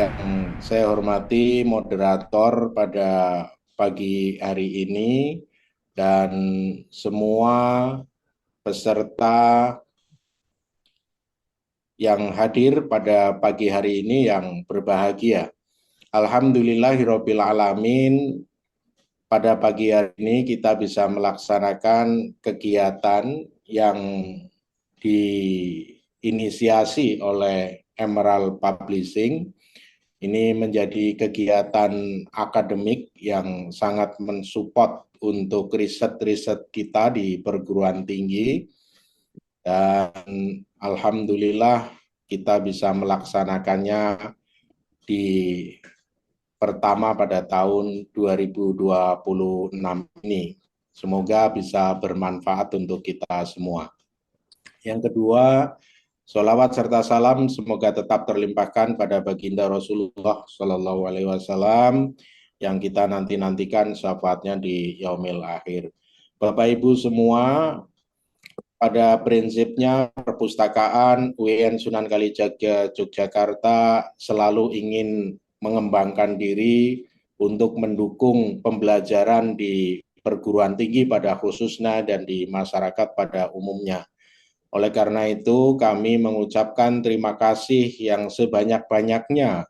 yang saya hormati moderator pada pagi hari ini dan semua peserta yang hadir pada pagi hari ini yang berbahagia. Alhamdulillahirabbil alamin, pada pagi hari ini kita bisa melaksanakan kegiatan yang diinisiasi oleh Emerald Publishing. Ini menjadi kegiatan akademik yang sangat mensupport untuk riset-riset kita di perguruan tinggi. Dan alhamdulillah kita bisa melaksanakannya di pertama pada tahun 2026 ini. Semoga bisa bermanfaat untuk kita semua. Yang kedua, sholawat serta salam semoga tetap terlimpahkan pada baginda Rasulullah Shallallahu Alaihi Wasallam yang kita nantikan syafaatnya di yaumil akhir. Bapak Ibu semua, pada prinsipnya perpustakaan UIN Sunan Kalijaga Yogyakarta selalu ingin mengembangkan diri untuk mendukung pembelajaran di perguruan tinggi pada khususnya dan di masyarakat pada umumnya. Oleh karena itu, kami mengucapkan terima kasih yang sebanyak-banyaknya,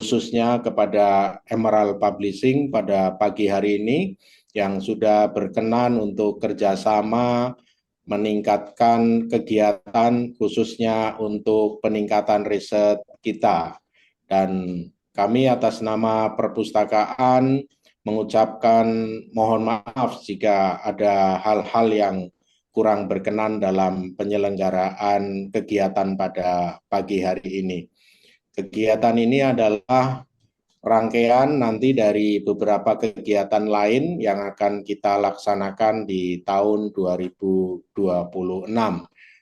khususnya kepada Emerald Publishing pada pagi hari ini, yang sudah berkenan untuk kerjasama meningkatkan kegiatan, khususnya untuk peningkatan riset kita. Dan kami atas nama perpustakaan mengucapkan mohon maaf jika ada hal-hal yang kurang berkenan dalam penyelenggaraan kegiatan pada pagi hari ini. Kegiatan ini adalah rangkaian nanti dari beberapa kegiatan lain yang akan kita laksanakan di tahun 2026.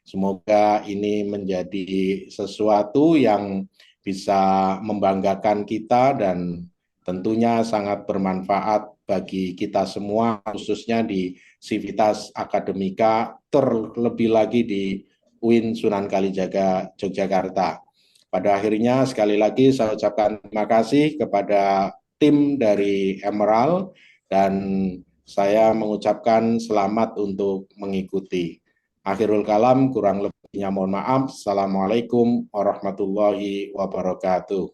Semoga ini menjadi sesuatu yang bisa membanggakan kita dan tentunya sangat bermanfaat bagi kita semua, khususnya di Sivitas Akademika, terlebih lagi di UIN Sunan Kalijaga Yogyakarta. Pada akhirnya sekali lagi saya ucapkan terima kasih kepada tim dari Emerald dan saya mengucapkan selamat untuk mengikuti. Akhirul kalam, kurang lebihnya mohon maaf. Assalamualaikum warahmatullahi wabarakatuh.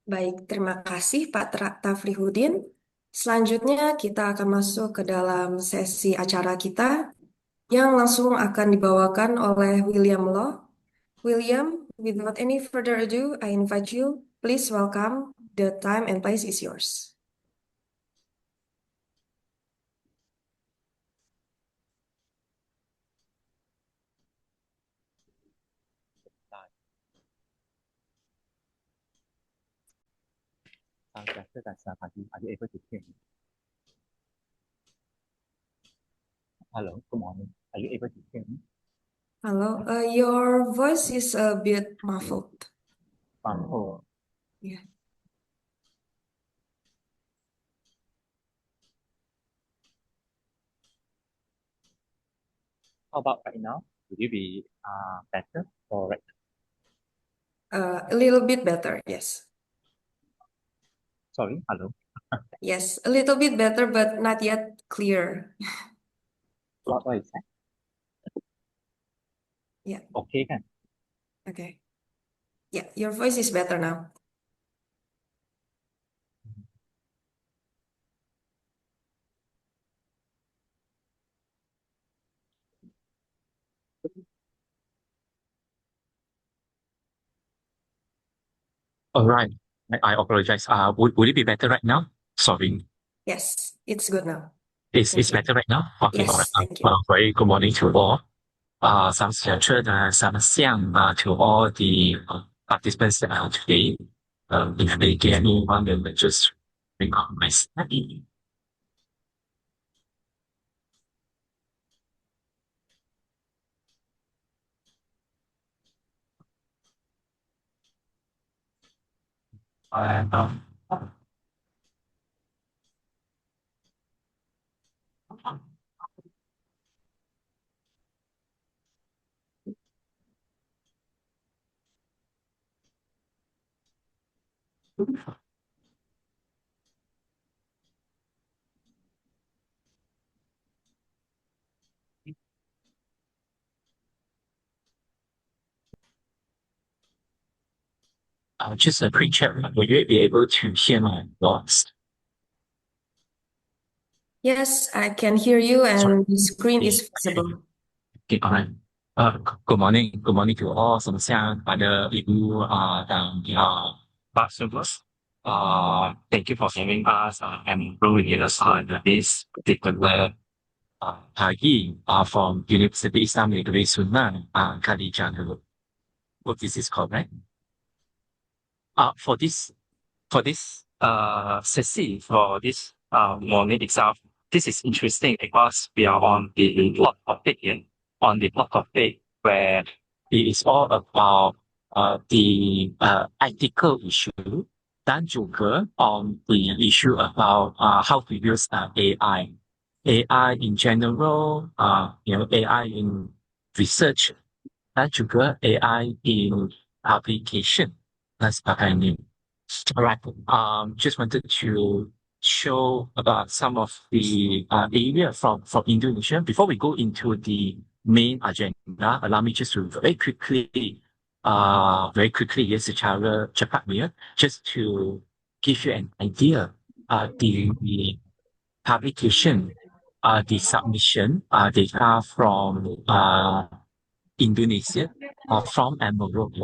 Baik, terima kasih Pak Tafrihudin. Selanjutnya kita akan masuk ke dalam sesi acara kita yang langsung akan dibawakan oleh William Loh. William, without any further ado, I invite you. Please welcome. The time and place is yours. Are you able to hear me? Hello, good morning. Are you able to hear me? Hello, your voice is a bit muffled. Oh, Yeah. how about right now? Would you be better or right? A little bit better, yes. Sorry, hello. Yes, a little bit better, but not yet clear. What is that? Yeah, Okay, kan? okay. Yeah, your voice is better now. All right. I apologize. Would it be better right now? Sorry. Yes, it's good now. It's Thank you. better right now? Okay, all right. Yes, thank you. Very good morning to all. Some to all the participants today. If they get anyone, then just record my study. Just a quick check. Will you be able to hear my voice? Yes, I can hear you Sorry. and the screen is visible. Okay, alright. Good morning. Good morning to all. Selamat siang pada Ibu dan Pak Subus. Thank you for having us and with us on this particular pagi from University Islam Negeri Sunan Kalijaga. Hope this is correct. For this session, for this morning itself, this is interesting because we are on the plot topic here, on the plot topic where it is all about the ethical issue dan juga on the issue about how to use AI. AI in general, AI in research dan juga AI in application dan sebagainya. Alright. Just wanted to show about some of the area from Indonesia. Before we go into the main agenda, allow me just to very quickly, ya, secara cepat ya, just to give you an idea, the publication, the submission data from Indonesia, from Emerald.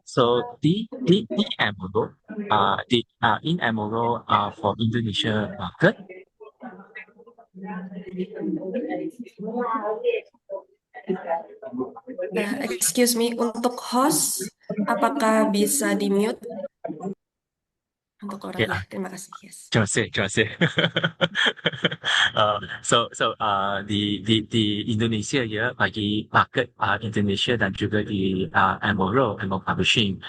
So the Emerald, in Emerald for Indonesia market. Excuse me, untuk host, apakah bisa di-mute? Untuk orang, ya, terima kasih. Yes. Terima kasih. The Indonesia ya, bagi market Indonesia dan juga di Emerald Publishing.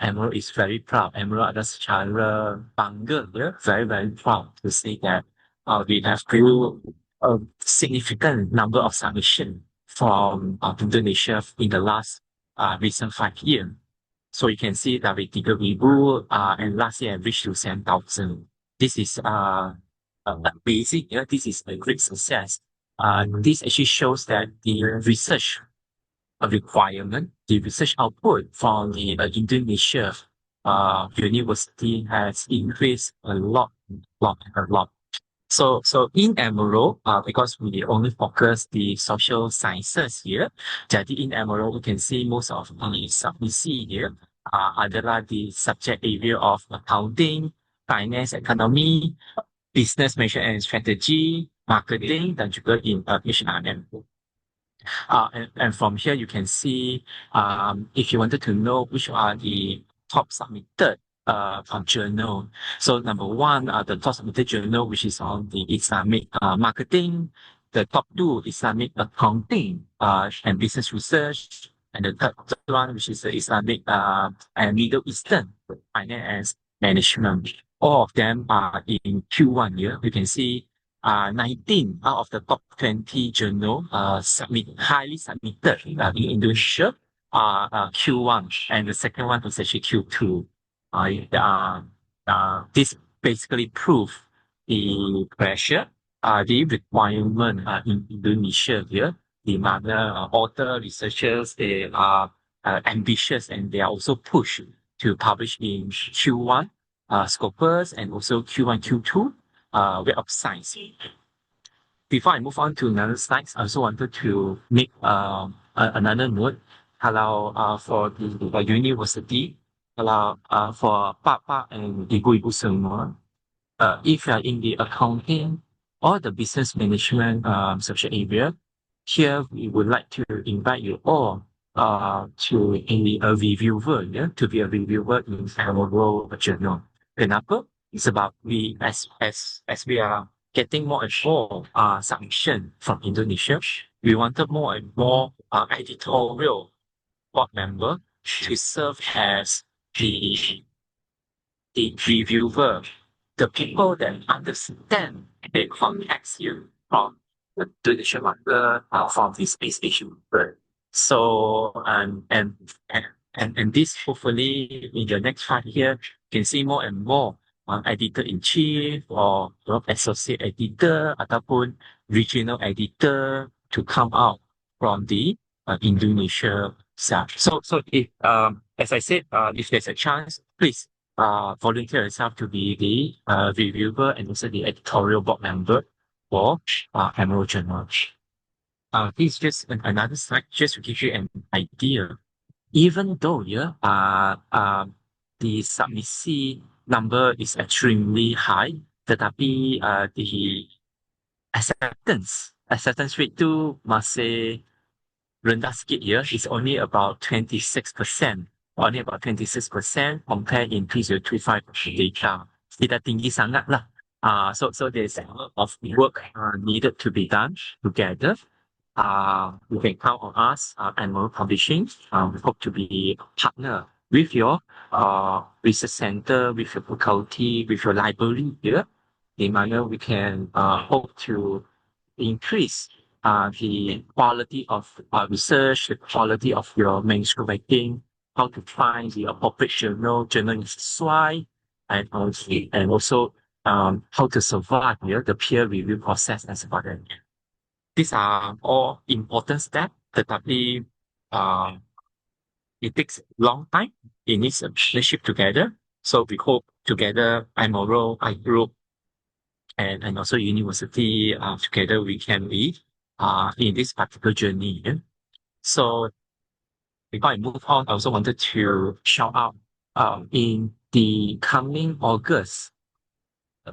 Emerald is very proud. Emerald ada secara bangga ya, very proud to say that we have grew a significant number of submission from Indonesia in the last recent 5 years. So you can see that we 3,000 and last year reached to 10,000. This is amazing. Yeah, this is a great success. This actually shows that the research requirement, the research output from the Indonesia university has increased a lot. So in Emerald, because we only focus the social sciences here, jadi in Emerald we can see most of the submissee here adalah the subject area of accounting, finance, economy, business management and strategy, marketing, dan juga in HRM. And from here you can see, if you wanted to know which are the top submitted journal. So number one, the top submitted journal, which is on the Islamic marketing. The top 2, Islamic accounting and business research. And the third one, which is the Islamic and Middle Eastern finance management. All of them are in Q1 here. You can see 19 out of the top 20 journal highly submitted in Indonesia Q1, and the second one was actually Q2. This basically proves the pressure, the requirement in Indonesia here. The other author researchers, they are ambitious and they are also pushed to publish in Q1 Scopus and also Q1, Q2 Web of Science. Before I move on to another slides, I also wanted to make another note. Kalau for the university, kalau for Pak and Ibu semua, if you are in the accounting or the business management subject area, here we would like to invite you all to be a reviewer, to be a reviewer in our journal. Kenapa? It's about as we are getting more and more submission from Indonesia, we wanted more and more editorial board member to serve as the reviewer, the people that understand the context here from the Indonesia market, from this space issue. So and And this hopefully in the next 5 years, you can see more and more editor-in-chief or associate editor ataupun regional editor to come out from the Indonesia side. So if as I said, if there's a chance, please volunteer yourself to be the reviewer and also the editorial board member for Emerald Journal. This is just another slide just to give you an idea. Even though the submissive number is extremely high, tetapi the acceptance rate tu masih rendah sikit ya. It's only about 26%. Only about 26% compared in 2025 data. Tidak tinggi sangat lah. So there's a lot of work needed to be done together. You can count on us, Emerald Publishing. We hope to be a partner with your research center, with your faculty, with your library here, in manner we can hope to increase the quality of research, the quality of your manuscript writing, how to find the appropriate journal yang sesuai, and also how to survive the peer review process and sebagainya. These are all important steps, tetapi it takes a long time. It needs a partnership together. So we hope together, Emerald, iGroup, and also university, together we can be in this particular journey. Yeah? So before I move on, I also wanted to shout out in the coming August,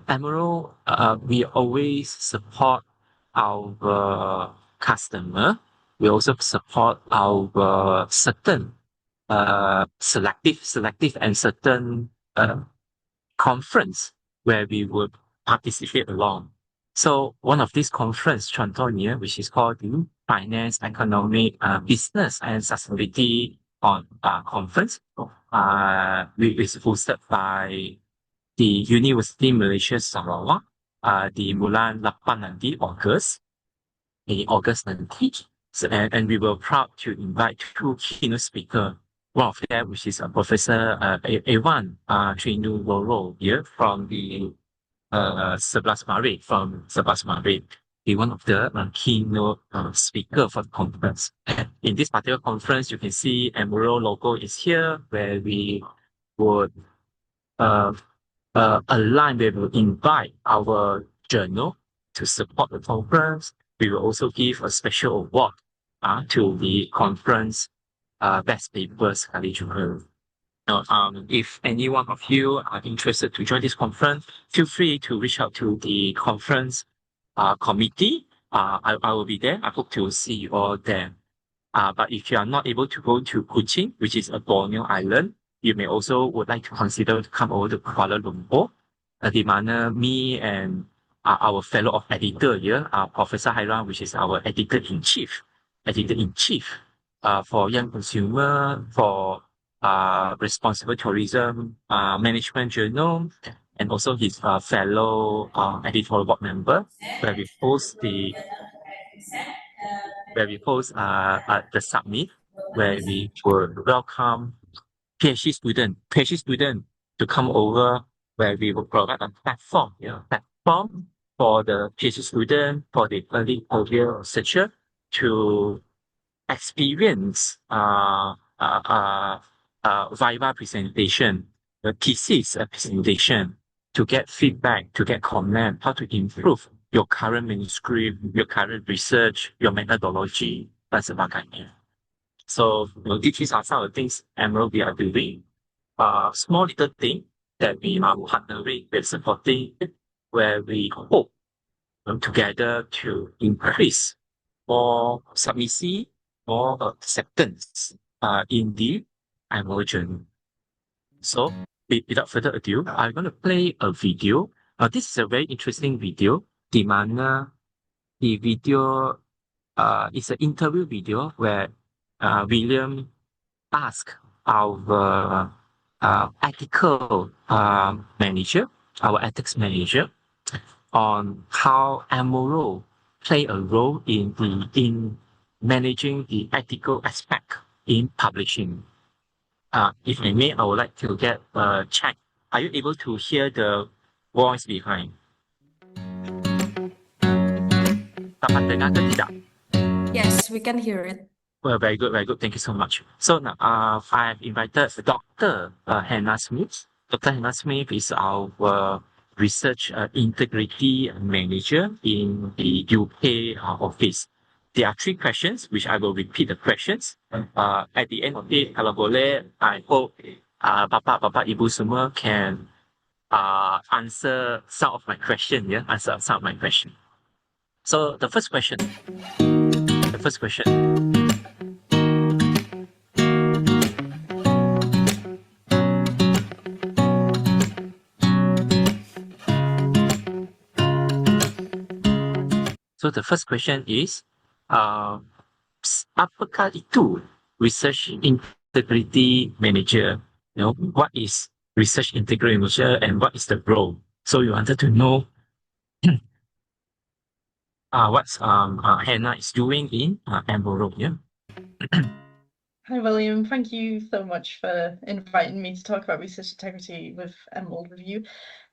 Emerald, we always support our customer. We also support our certain selective and certain conference where we would participate along. So one of these conference, contohnya, which is called the Finance, Economic, Business and Sustainability Conference, which is hosted by the University Malaysia Sarawak di bulan 8 nanti, August nanti. So, and we were proud to invite 2 keynote speakers. One of them, which is Professor Ewan Trinu Woro here from the 11 Maret, be one of the keynote speaker for the conference. In this particular conference, you can see Emerald logo is here, where we would align, we will invite our journal to support the conference. We will also give a special award to the conference best papers kali juga. Now, if any one of you are interested to join this conference, feel free to reach out to the conference committee. I will be there. I hope to see you all there. But if you are not able to go to Kuching, which is a Borneo island, you may also would like to consider to come over to Kuala Lumpur, di mana me and our fellow of editor here, Professor Hairan, which is our editor-in-chief for young consumer, for responsible tourism management journal, and also his fellow editorial board member, where we host the summit, where we would welcome PhD student to come over, where we will provide a platform for the PhD student, for the early career researcher to experience viva presentation, the thesis presentation, to get feedback, to get comment, how to improve your current manuscript, your current research, your methodology, dan sebagainya. So these are some of the things Emerald we are doing. Small little thing that we are partnering with, supporting, where we hope together to increase more submission, more acceptance in the Emerald journal. So without further ado, I'm going to play a video. This is a very interesting video, di mana the video is an interview video where William asked our ethical manager, our ethics manager, on how Emerald play a role in managing the ethical aspect in publishing. if I may, I would like to get a check. Are you able to hear the voice behind? Dapat dengar ke tidak? Yes, we can hear it. Well, very good, very good. Thank you so much. So now, I've invited Dr. Hannah Smith. Dr. Hannah Smith is our research integrity manager in the UK office. There are 3 questions, which I will repeat the questions. At the end of it, kalau boleh, I hope Bapak-bapak Ibu semua can answer some of my question. Yeah, answer some of my question. So the first question. So the first question is, apakah itu research integrity manager? You know, what is research integrity manager and what is the role? So you wanted to know what Hannah is doing in Emerald, yeah? Hi, William. Thank you so much for inviting me to talk about research integrity with Emerald Review.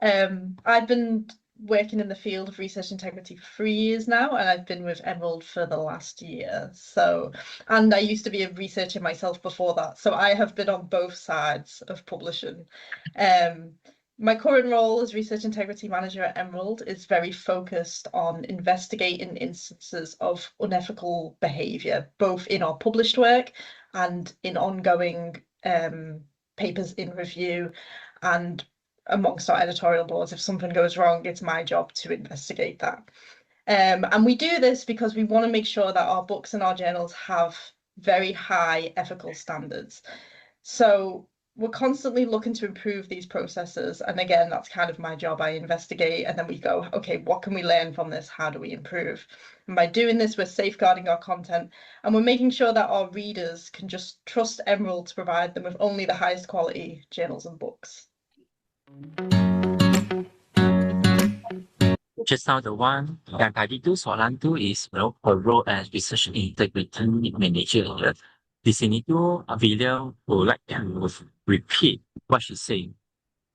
I've been working in the field of research integrity for 3 years now, and I've been with Emerald for the last year. And I used to be a researcher myself before that, so I have been on both sides of publishing. My current role as Research Integrity Manager at Emerald is very focused on investigating instances of unethical behaviour, both in our published work and in ongoing papers in review and amongst our editorial boards. If something goes wrong, it's my job to investigate that. And we do this because we want to make sure that our books and our journals have very high ethical standards. So we're constantly looking to improve these processes. And again, that's kind of my job. I investigate and then we go, okay, what can we learn from this? How do we improve? And by doing this, we're safeguarding our content and we're making sure that our readers can just trust Emerald to provide them with only the highest quality journals and books. Just now the one yang tadi tu soalan tu is, you know, her role as research integrity manager. Di sini tu William would like to repeat what she's saying.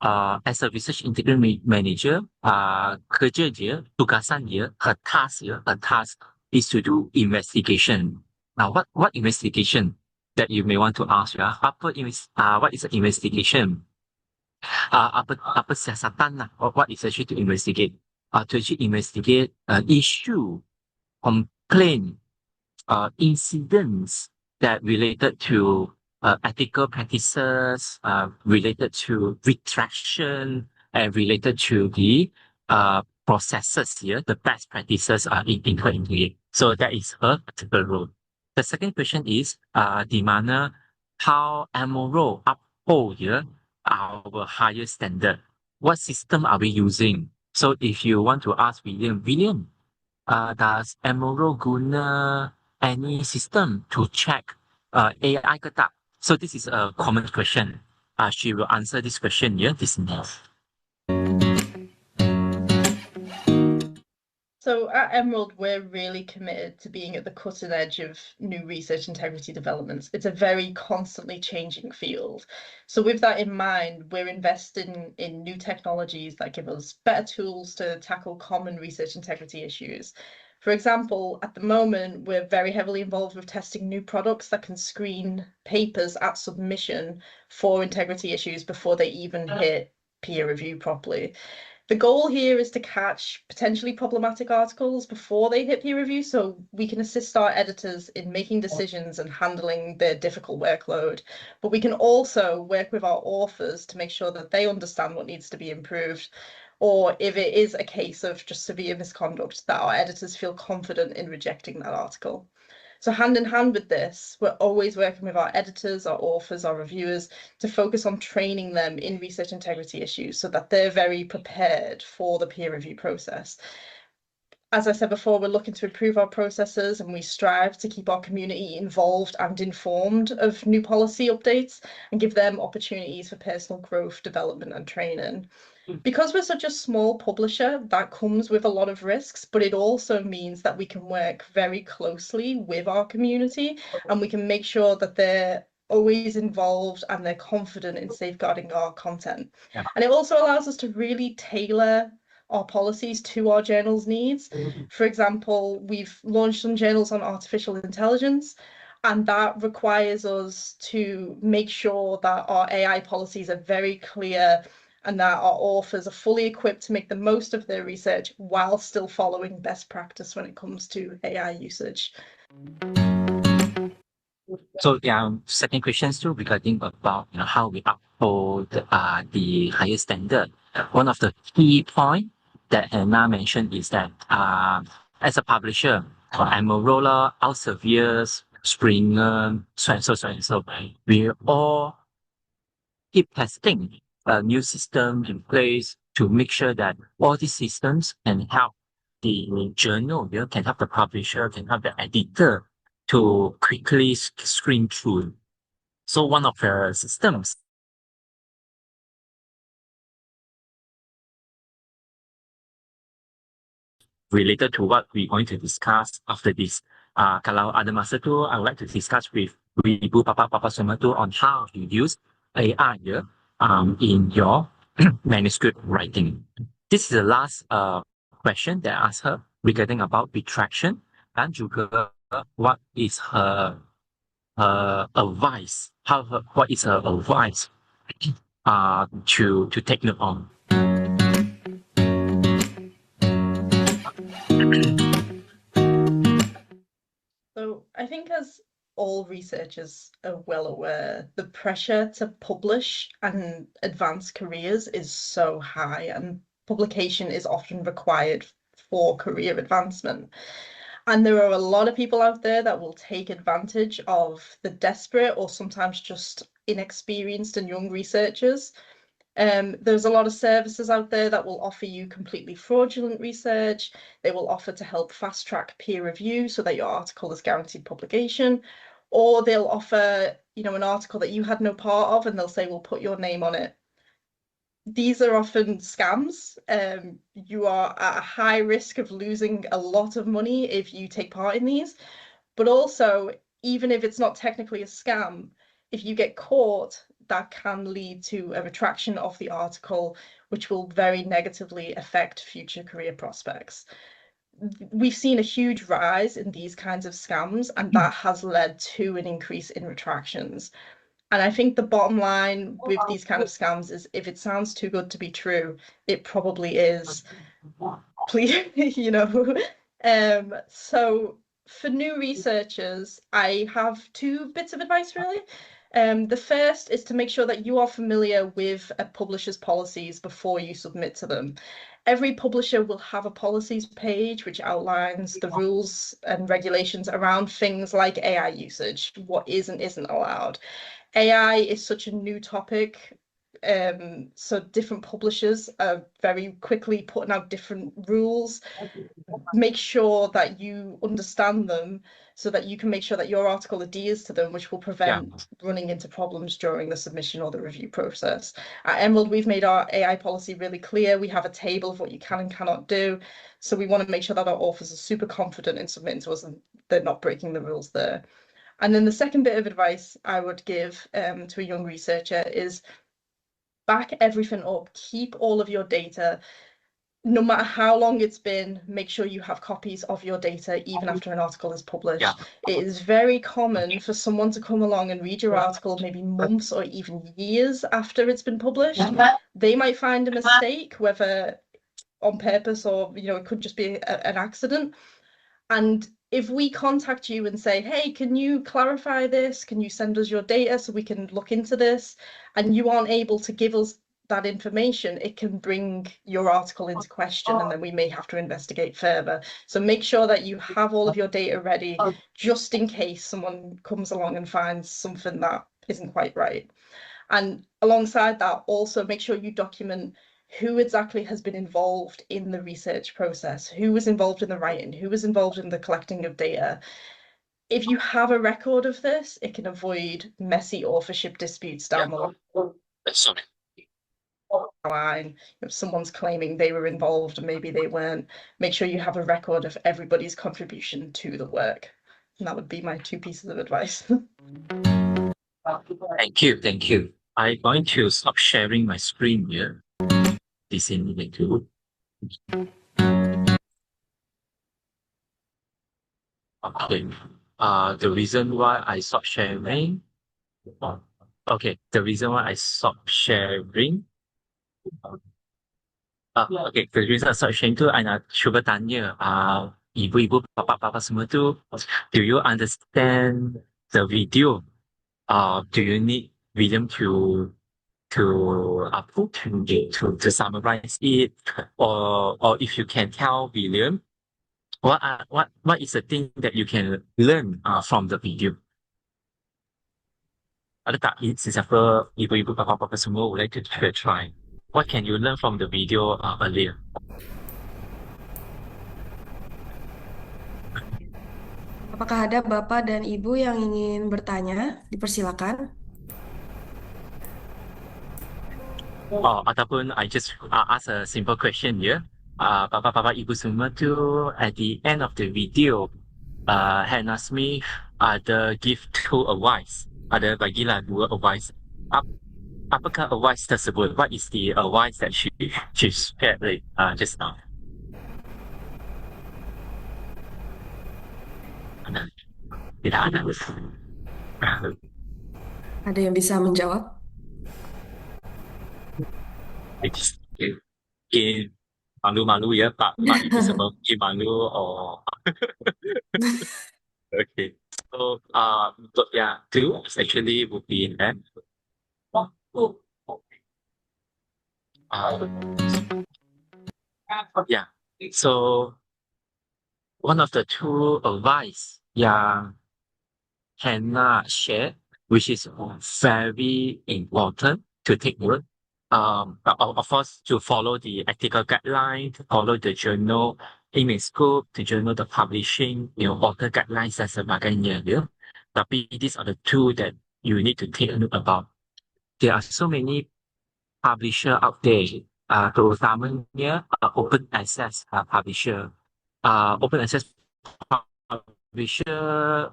As a research integrity manager, kerja dia, tugasan dia, her task is to do investigation. Now, what investigation that you may want to ask? Yeah? What is an investigation? Apa siasatan lah? What is actually to investigate? To actually investigate issue, complaint, incidents that related to ethical practices, related to retraction, and related to the processes here, the best practices are included into it. So that is her particular role. The second question is, di mana how Emerald uphold here our higher standard. What system are we using? So if you want to ask William, does Emerald guna any system to check AI ke tak? So this is a common question. She will answer this question here, this next. So at Emerald, we're really committed to being at the cutting edge of new research integrity developments. It's a very constantly changing field. So with that in mind, we're investing in new technologies that give us better tools to tackle common research integrity issues. For example, at the moment, we're very heavily involved with testing new products that can screen papers at submission for integrity issues before they even hit peer review properly. The goal here is to catch potentially problematic articles before they hit peer review so we can assist our editors in making decisions and handling their difficult workload. But we can also work with our authors to make sure that they understand what needs to be improved, or if it is a case of just severe misconduct, that our editors feel confident in rejecting that article. So hand in hand with this, we're always working with our editors, our authors, our reviewers to focus on training them in research integrity issues so that they're very prepared for the peer review process. As I said before, we're looking to improve our processes and we strive to keep our community involved and informed of new policy updates and give them opportunities for personal growth, development and training. Because we're such a small publisher, that comes with a lot of risks, but it also means that we can work very closely with our community and we can make sure that they're always involved and they're confident in safeguarding our content. Yeah. And it also allows us to really tailor our policies to our journal's needs. For example, we've launched some journals on artificial intelligence, and that requires us to make sure that our AI policies are very clear and that our authors are fully equipped to make the most of their research while still following best practice when it comes to AI usage. So second question still regarding about how we uphold the higher standard. One of the key point that Hannah mentioned is that as a publisher, Emerald, Elsevier, Springer, so and so, we all keep testing a new system in place to make sure that all these systems can help the journal, can help the publisher, can help the editor to quickly screen through. So one of the systems related to what we're going to discuss after this. Kalau ada masa tu, I would like to discuss with Ibu Papa semua tu on how you use AI in your manuscript writing. This is the last question that I asked her regarding about retraction and juga what is her advice, what is her advice to take note on. So I think as all researchers are well aware, the pressure to publish and advance careers is so high, and publication is often required for career advancement. And there are a lot of people out there that will take advantage of the desperate or sometimes just inexperienced and young researchers. There's a lot of services out there that will offer you completely fraudulent research. They will offer to help fast track peer review so that your article is guaranteed publication, or they'll offer, an article that you had no part of and they'll say, we'll put your name on it. These are often scams. You are at a high risk of losing a lot of money if you take part in these. But also, even if it's not technically a scam, if you get caught, that can lead to a retraction of the article, which will very negatively affect future career prospects. We've seen a huge rise in these kinds of scams, and that has led to an increase in retractions. And I think the bottom line with these kind of scams is if it sounds too good to be true, it probably is. Please, So for new researchers, I have two bits of advice really. The first is to make sure that you are familiar with a publisher's policies before you submit to them. Every publisher will have a policies page which outlines the rules and regulations around things like AI usage, what is and isn't allowed. AI is such a new topic, so different publishers are very quickly putting out different rules. Make sure that you understand them so that you can make sure that your article adheres to them, which will prevent running into problems during the submission or the review process. At Emerald, we've made our AI policy really clear. We have a table of what you can and cannot do. So we want to make sure that our authors are super confident in submitting to us and they're not breaking the rules there. And then the second bit of advice I would give to a young researcher is back everything up, keep all of your data. No matter how long it's been, make sure you have copies of your data even after an article is published. Yeah. It is very common for someone to come along and read your article maybe months or even years after it's been published. They might find a mistake, whether on purpose or, it could just be an accident. And if we contact you and say, hey, can you clarify this? Can you send us your data so we can look into this? And you aren't able to give us that information, it can bring your article into question, and then we may have to investigate further. So make sure that you have all of your data ready just in case someone comes along and finds something that isn't quite right. And alongside that, also make sure you document who exactly has been involved in the research process, who was involved in the writing, who was involved in the collecting of data. If you have a record of this, it can avoid messy authorship disputes down the line. If someone's claiming they were involved and maybe they weren't, make sure you have a record of everybody's contribution to the work. And that would be my two pieces of advice. Thank you, thank you. I'm going to stop sharing my screen here. Disable too. Okay. The reason why I stopped sharing. Okay, the reason why I stopped sharing. Okay, the reason I stopped sharing tu, I nak cuba tanya, ibu-ibu, bapa-bapa semua tu, do you understand the video? Do you need William to summarize it, or if you can tell William, what is the thing that you can learn from the video? Ada tak sesiapa ibu-ibu bapa-bapa semua would like to try? What can you learn from the video earlier? Apakah ada Bapak dan Ibu yang ingin bertanya? Dipersilakan. Ataupun I just ask a simple question here. Bapa-bapa ibu semua tu at the end of the video, Hannah Smith ada give two advice. Ada bagilah dua advice. Apakah advice tersebut? What is the advice that she shared just now? Tidak ada. Ada yang bisa menjawab? Mungkin malu-malu ya Pak Ibu semua mungkin malu Okay. So untuk yang two actually would be that yeah. So one of the two advice yang Hannah shared, which is very important to take note. Of course, to follow the ethical guideline, to follow the journal aim and scope, the journal, the publishing, author guidelines dan sebagainya. Yeah? Tapi these are the two that you need to take a note about. There are so many publisher out there, terutamanya open access publisher. Open access publisher,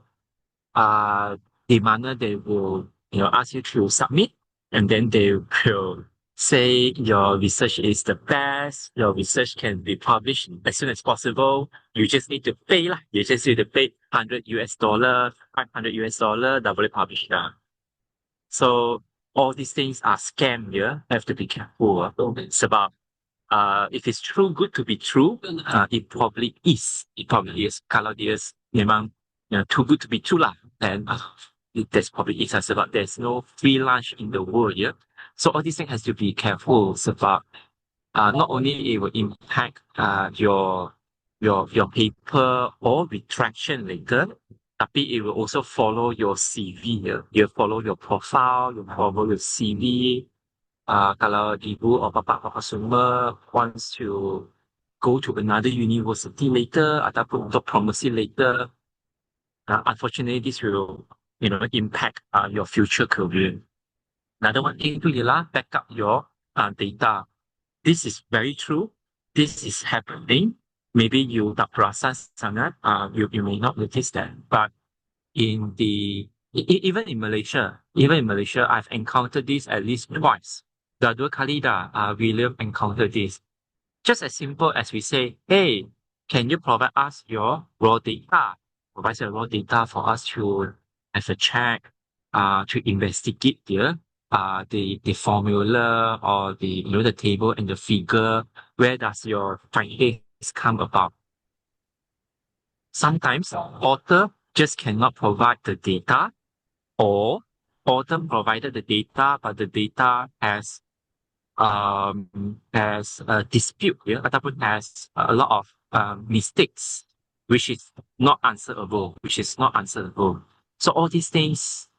di mana they will ask you to submit, and then they will say your research is the best, your research can be published as soon as possible. You just need to pay lah. You just need to pay $100, $500 dah boleh publish dah. So all these things are scam, yeah. Have to be careful. Sebab if it's too good to be true, it probably is. It probably is. Kalau dia memang too good to be true lah, then that's probably it. Sebab there's no free lunch in the world, yeah. So all these things has to be careful. Sebab not only it will impact your paper or retraction later, tapi it will also follow your CV. Yeah? You follow your profile, you follow your CV. Kalau ibu or bapa semua wants to go to another university later ataupun untuk promosi later, unfortunately this will impact your future career. Another one thing tu ialah backup your data. This is very true. This is happening. Maybe you tak perasan sangat. You may not notice that, but in even in Malaysia, I've encountered this at least twice. Dah dua kali dah William encountered this. Just as simple as we say, hey, can you provide us your raw data? Provide your raw data for us to have a check, to investigate the formula or the table and the figure. Where does your findings come about? Sometimes author just cannot provide the data, or author provided the data, but the data has a dispute, yeah, ataupun has a lot of mistakes, which is not answerable. So all these things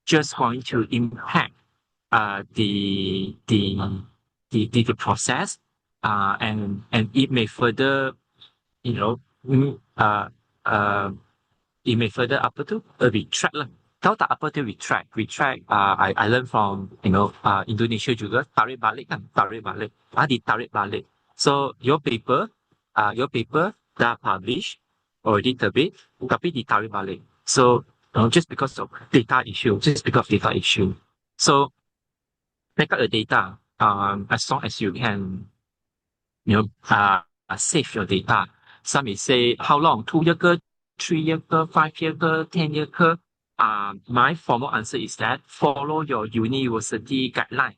just going to impact the process, and it may further it may further retract lah. Tahu tak apa tu retract? I learned from Indonesia juga, tarik balik. Ditarik balik. So your paper dah publish, already terbit, tapi ditarik balik. So just because of data issue, So back up the data, as long as you can, save your data. Some may say, how long? 2 year, 3 year, 5 year, 10 year. My formal answer is that follow your university guideline.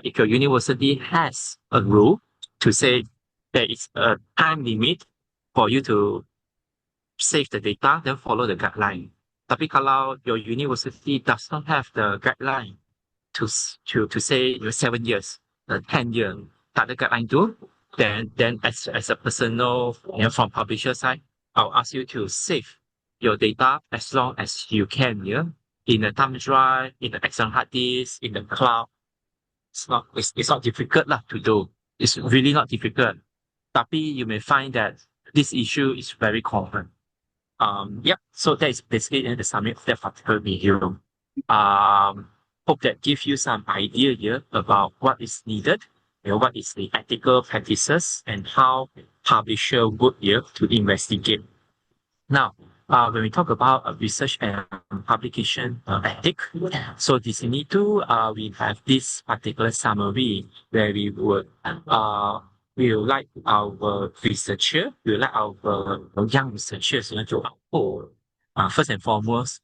If your university has a rule to say there is a time limit for you to save the data, then follow the guideline. Tapi kalau your university does not have the guideline to say 7 years, 10 years, tak ada guideline tu, then as a personal, from publisher side, I'll ask you to save your data as long as you can, in a thumb drive, in the external hard disk, in the cloud. It's not difficult lah to do. It's really not difficult. Tapi you may find that this issue is very common. So that is basically the summary of that particular video. Hope that gives you some idea here about what is needed, what is the ethical practices and how publisher work here to investigate. Now, when we talk about research and publication ethic, so di sini tu we have this particular summary where we would like our researcher, we would like our young researchers to uphold. First and foremost,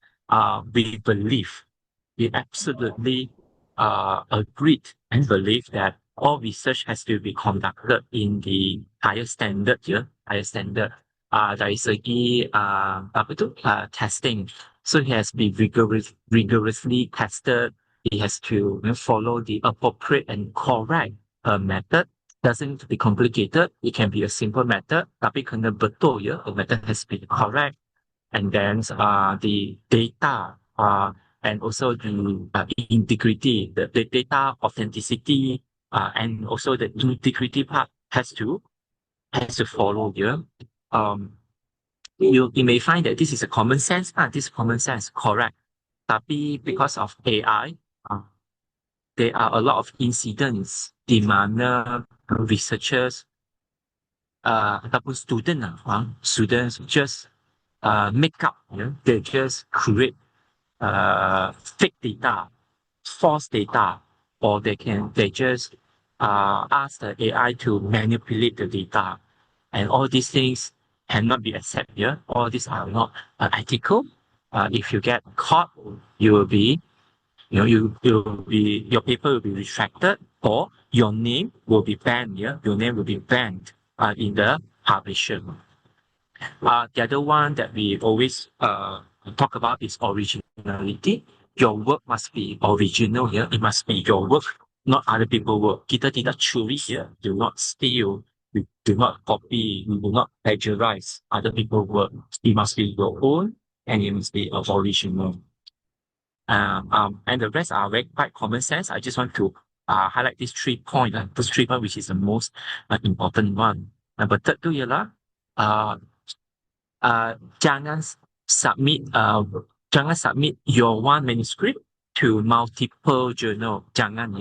we absolutely agreed and believe that all research has to be conducted in the higher standard, dari segi testing. So it has to be rigorously tested. It has to follow the appropriate and correct method. Doesn't be complicated. It can be a simple method, tapi kena betul, the method has to be correct. And then the data and also the integrity, the data authenticity, and also the integrity part has to follow here. You may find that this is a common sense, correct. Tapi because of AI, there are a lot of incidents di mana researchers ataupun students just make up, they just create fake data, false data, or they just ask the AI to manipulate the data, and all these things cannot be accepted here. All these are not ethical. If you get caught, you will be, your paper will be retracted, or your name will be banned. Your name will be banned in the publication. The other one that we always talk about is originality. Your work must be original here. It must be your work, not other people's work. Kita tidak curi here. Do not steal. We do not copy. We do not plagiarize other people's work. It must be your own, and it must be original. And the rest are very quite common sense. I just want to highlight these 3 points. Those 3 points, which is the most important one. Number third tu ialah jangan submit your one manuscript to multiple journal. Jangan,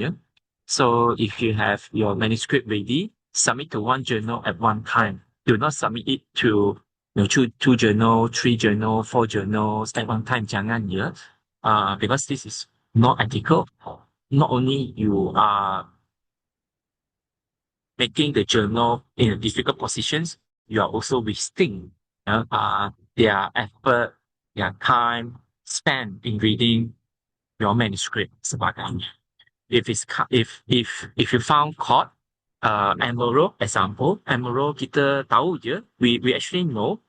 So if you have your manuscript ready, submit to one journal at one time. Do not submit it to 2 journal, 3 journal, 4 journals at one time. Jangan, because this is not ethical. Not only you are making the journal in difficult positions, you are also wasting their effort, their time spent in reading your manuscript. If you found caught, Emerald example, Emerald kita tahu je, we actually know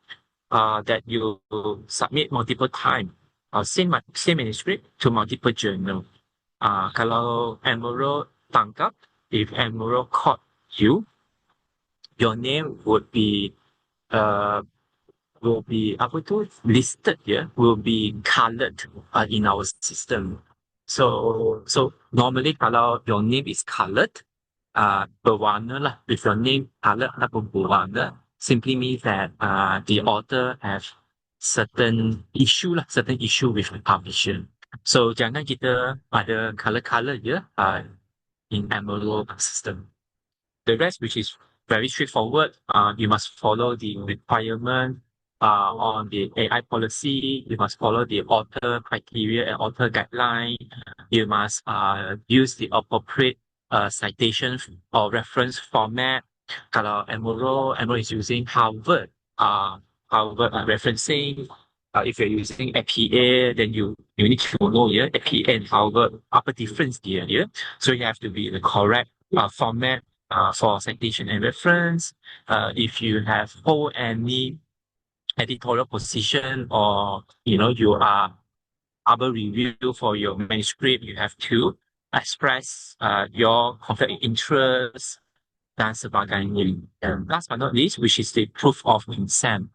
that you submit multiple times same manuscript to multiple journal. Kalau Emerald tangkap, if Emerald caught you, your name would be listed here, will be colored in our system. So normally kalau your name is colored, berwarna lah, if your name colored ataupun berwarna, simply means that the author have certain issue with the publisher. So jangan kita ada color je in Emerald system. The rest, which is very straightforward, you must follow the requirement on the AI policy. You must follow the author criteria and author guideline. You must use the appropriate citation or reference format. Kalau Emerald is using Harvard referencing. If you're using APA, then you need to know APA and Harvard, apa difference dia. So you have to be the correct format for citation and reference. If you have hold any editorial position or you are other review for your manuscript, you have to express your conflict of interest dan sebagainya. And last but not least, which is the proof of consent.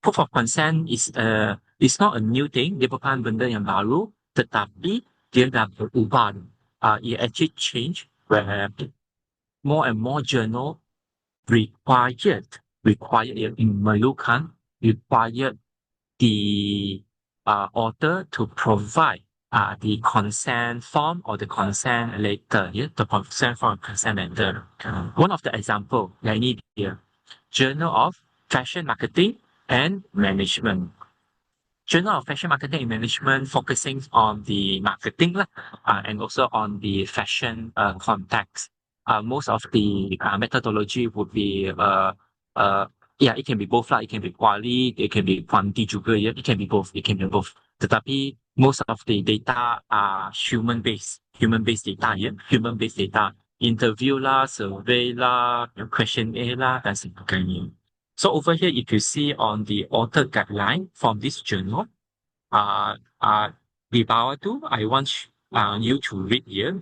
Proof of consent is not a new thing. Dia bukan benda yang baru, tetapi dia dah berubah. It actually changed where more and more journal required the author to provide the consent form or the consent letter, the consent form, consent letter. One of the example I need here, Journal of Fashion Marketing and Management. Journal of Fashion Marketing and Management focusing on the marketing and also on the fashion context. Most of the methodology would be it can be both lah. It can be quality, it can be quantity juga. It can be both. Tetapi most of the data are human-based data. Human-based data. Interview lah, survey lah, questionnaire lah, dan sebagainya. So over here, if you see on the author guideline from this journal, di bawah tu, I want you to read here.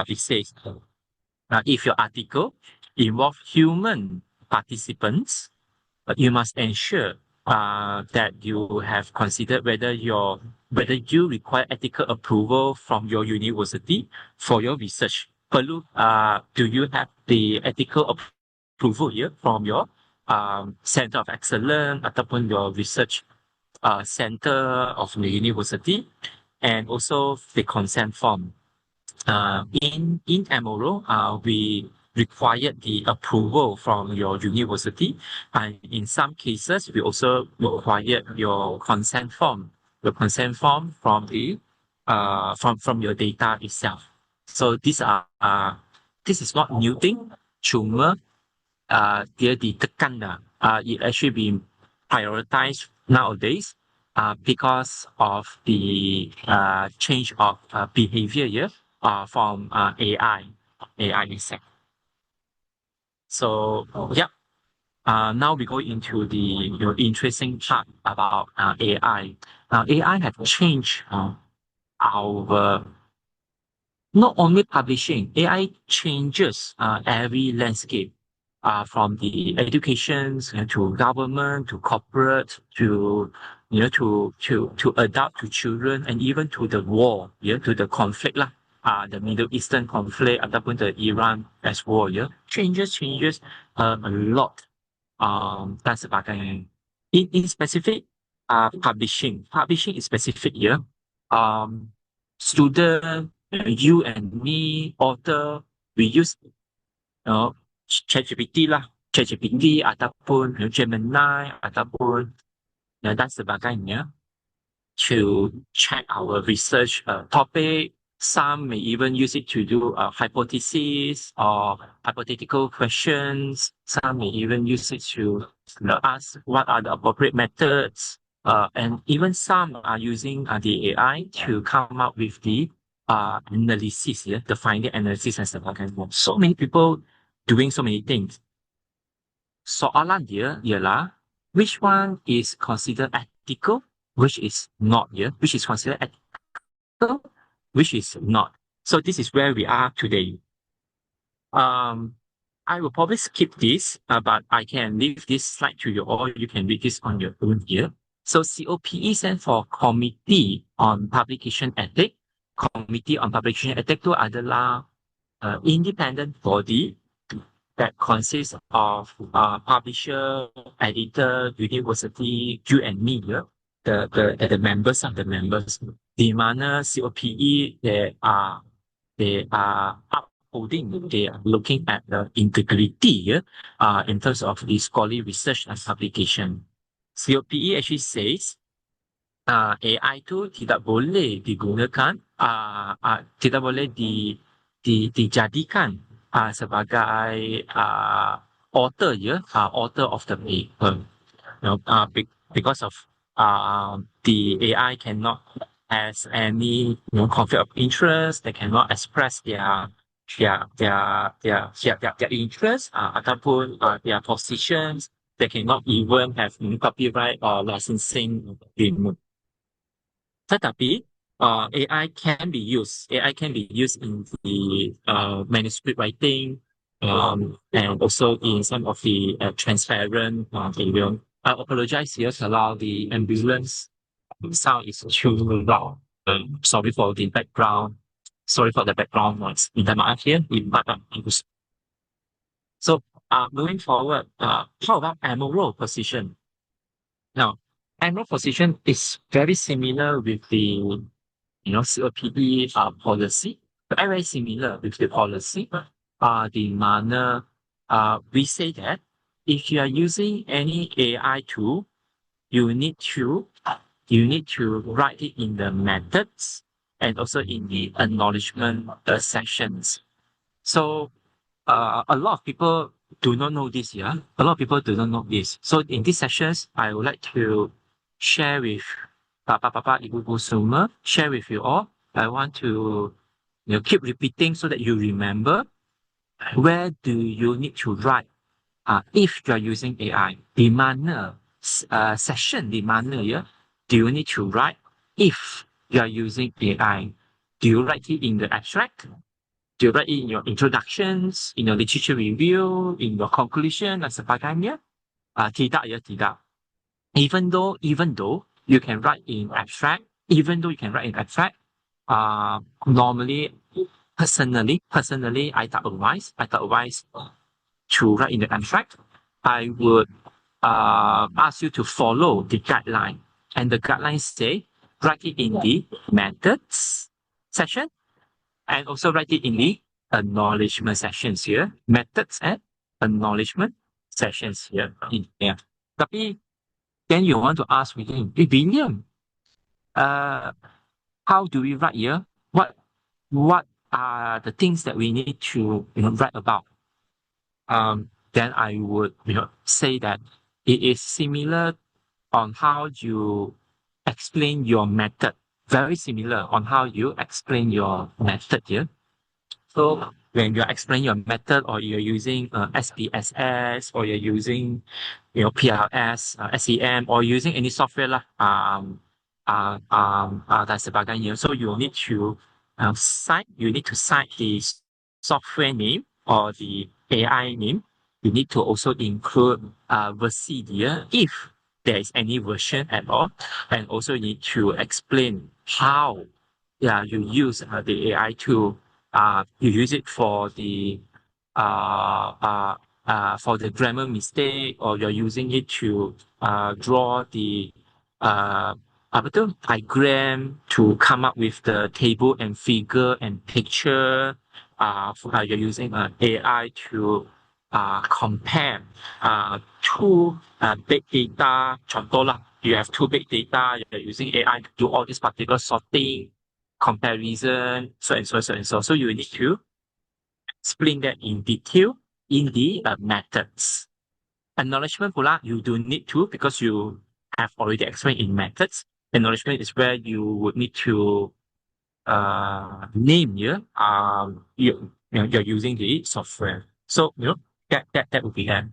It says, if your article involves human participants, you must ensure that you have considered whether you require ethical approval from your university for your research. Do you have the ethical approval here from your Center of Excellence ataupun your research center of the university, and also the consent form. In Emerald, we required the approval from your university, and in some cases we also required your consent form from the from your data itself. So this is not new thing, cuma dia ditekan it actually been prioritized nowadays because of the change of behavior from AI itself. So now we go into the interesting part about AI. AI have changed our not only publishing. AI changes every landscape from the education to government to corporate to to adult to children and even to the war, to the conflict lah. The Middle Eastern conflict ataupun the Iran as war, changes a lot dan sebagainya. In specific publishing is specific here. Student, you and me, author, we use ChatGPT ataupun Gemini ataupun dan sebagainya to check our research topic. Some may even use it to do hypotheses or hypothetical questions. Some may even use it to ask what are the appropriate methods. And even some are using the AI to come up with the analysis, the finding analysis and stuff like that. So many people doing so many things. Soalan dia ialah, which one is considered ethical, which is not, which is considered ethical, which is not. So this is where we are today. I will probably skip this, but I can leave this slide to you all. You can read this on your own here. So COPE stands for Committee on Publication Ethics. Committee on Publication Ethics itu adalah independent body that consists of publisher, editor, university, you and me, the members of the members. Di mana COPE they are upholding, they are looking at the integrity in terms of the scholarly research and publication. COPE actually says AI itu tidak boleh digunakan, tidak boleh dijadikan sebagai author author of the paper. Because of the AI cannot has any conflict of interest, they cannot express their interest ataupun their positions. They cannot even have copyright or licensing agreement. Tetapi AI can be used. AI can be used in the manuscript writing and also in some of the transparent area. I apologize here kalau the ambulance sound is too loud. Sorry for the background. Sorry for the background noise. Minta maaf ya. So moving forward, how about emerald position? Now, emerald position is very similar with the COPE policy, very similar with the policy. Di mana we say that if you are using any AI tool, you need to write it in the methods and also in the acknowledgement sections. So a lot of people do not know this, yeah. A lot of people do not know this. So in these sessions, I would like to share with Papa, Ibu semua, share with you all. I want to keep repeating so that you remember where do you need to write if you are using AI. Di mana session di mana ya do you need to write if you are using AI? Do you write it in the abstract? Do you write it in your introductions, in your literature review, in your conclusion dan sebagainya? Tidak ya, tidak. Even though you can write in abstract, normally, personally, I tak advise to write in the abstract. I would ask you to follow the guideline, and the guidelines say write it in the methods section and also write it in the acknowledgement sections here. Methods and acknowledgement sections here. Yeah. Tapi then you want to ask William, how do we write here? What are the things that we need to write about? Then I would say that it is similar on how you explain your method. Very similar on how you explain your method here. So when you're explaining your method, or you're using SPSS, or you're using PLS, SEM, or using any software lah, dan sebagainya. So you need to cite the software name or the AI name. You need to also include versi dia if there is any version at all, and also you need to explain how you use the AI tool. You use it for the grammar mistake, or you're using it to draw the diagram to come up with the table and figure and picture. You're using AI to compare two big data. Contoh lah, you have two big data, you're using AI to do all this particular sorting, comparison, so and so. So you need to explain that in detail in the methods. Acknowledgement pula, you don't need to, because you have already explained in methods. Acknowledgement is where you would need to name you're using the software. So that would be that.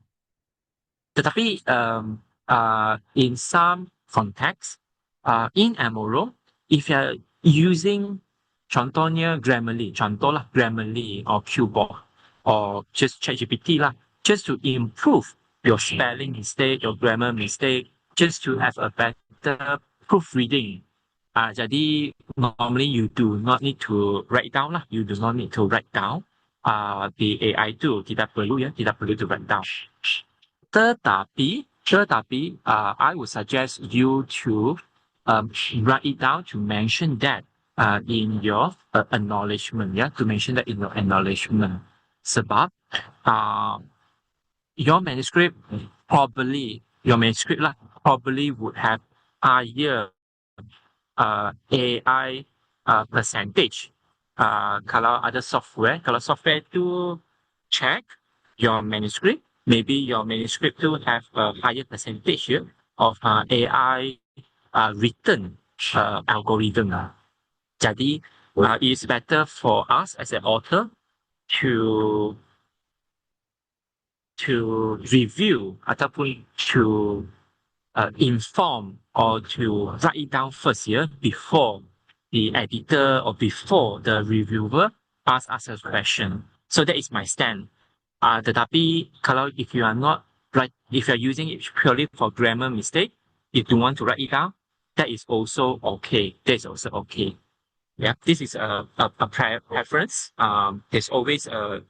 Tetapi in some contexts, in Emerald, if you're using contohnya Grammarly, or Qbot, or just ChatGPT lah, just to improve your spelling mistake, your grammar mistake, just to have a better proofreading. Jadi normally you do not need to write down lah. You do not need to write down the AI tool. Tidak perlu to write down. Tetapi I would suggest you to write it down, to mention that in your acknowledgement, to mention that in your acknowledgement. Sebab your manuscript lah probably would have higher AI percentage. Kalau ada software, kalau software tu check your manuscript, maybe your manuscript to have a higher percentage of AI written algorithm. Jadi, it's better for us as an author to review ataupun to inform or to write it down first before the editor or before the reviewer asks us a question. So that is my stand. Tetapi kalau if you are not right, if you are using it purely for grammar mistake, if you want to write it down, that is also okay. That is also okay. Yeah, this is a preference. There's always a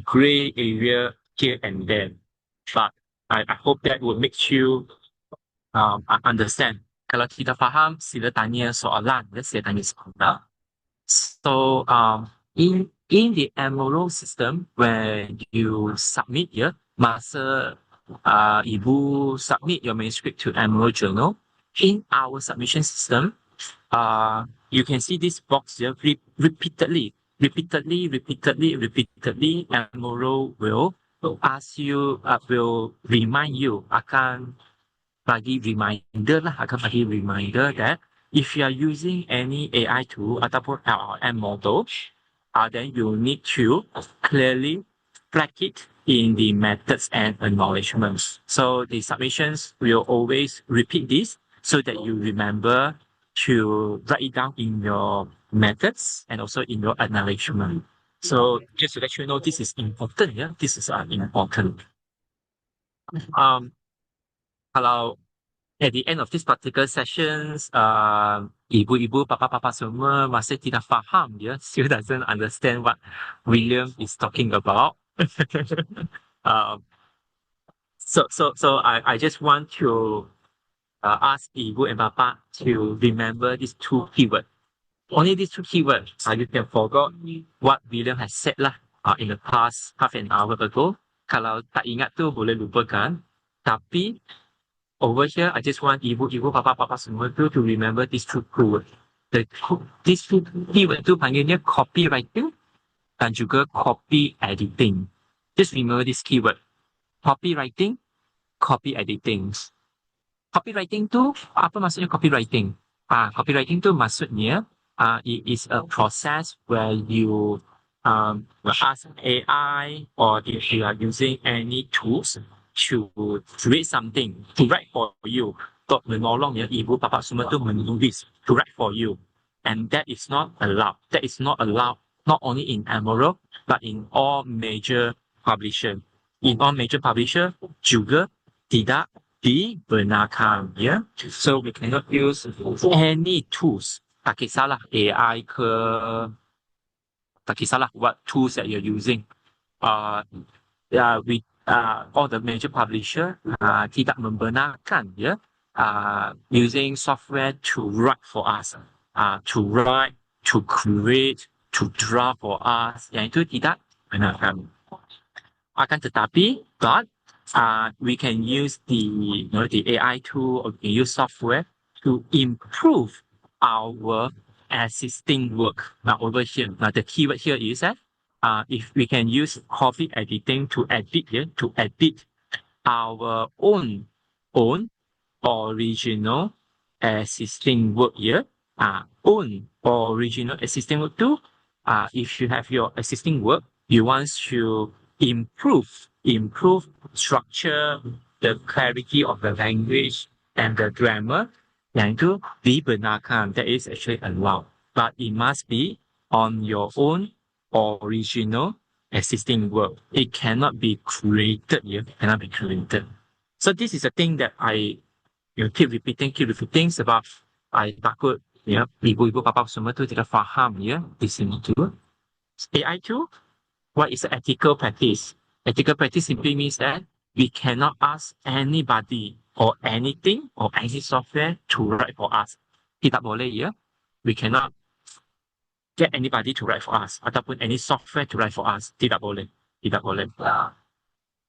gray area here and there, but I hope that will make you understand. Kalau tidak faham, sila tanya soalan, sila tanya soalan. So in the Emerald system, where you submit masa ibu submit your manuscript to Emerald Journal, in our submission system, you can see this box here repeatedly. Emerald will ask you, will remind you, akan bagi reminder that if you are using any AI tool ataupun LLM model, then you need to clearly flag it in the methods and acknowledgements. So the submissions will always repeat this so that you remember to write it down in your methods and also in your acknowledgement. So just to let you know, this is important. This is important. Kalau at the end of this particular sessions, ibu-ibu, papa-papa semua masih tidak faham, still doesn't understand what William is talking about. So I just want to ask ibu and papa to remember these two keywords. Only these two keywords. You can forget what William has said in the past half an hour ago. Kalau tak ingat tu boleh lupakan. Tapi over here, I just want ibu, papa semua tu to remember these two keywords. These two keywords tu panggilnya copywriting dan juga copy editing. Just remember this keyword. Copywriting, copy editing. Copywriting tu, apa maksudnya copywriting? Copywriting tu maksudnya it is a process where you ask AI or if you are using any tools to create something, to write for you. Untuk menolong ibu bapa semua tu menulis, to write for you. And that is not allowed. That is not allowed not only in Emerald but in all major publisher. In all major publisher juga tidak dibenarkan. So we cannot use any tools. Tak kisahlah AI ke, tak kisahlah what tools that you're using. All the major publisher tidak membenarkan using software to write for us, to write, to create, to draft for us. Yang itu tidak benarkan. Akan tetapi, but we can use the AI tool or we can use software to improve our existing work. Now over here, the keyword here is that if we can use copy editing to edit our own original existing work here, own original existing work too. If you have your existing work, you want to improve structure, the clarity of the language and the grammar, yang itu dibenarkan. That is actually allowed, but it must be on your own original existing work. It cannot be created. Cannot be created. So this is a thing that I keep repeating sebab I takut ibu-ibu papa semua tu tidak faham di sini tu. AI tu, what is ethical practice? Ethical practice simply means that we cannot ask anybody or anything or any software to write for us. Tidak boleh We cannot get anybody to write for us ataupun any software to write for us. Tidak boleh.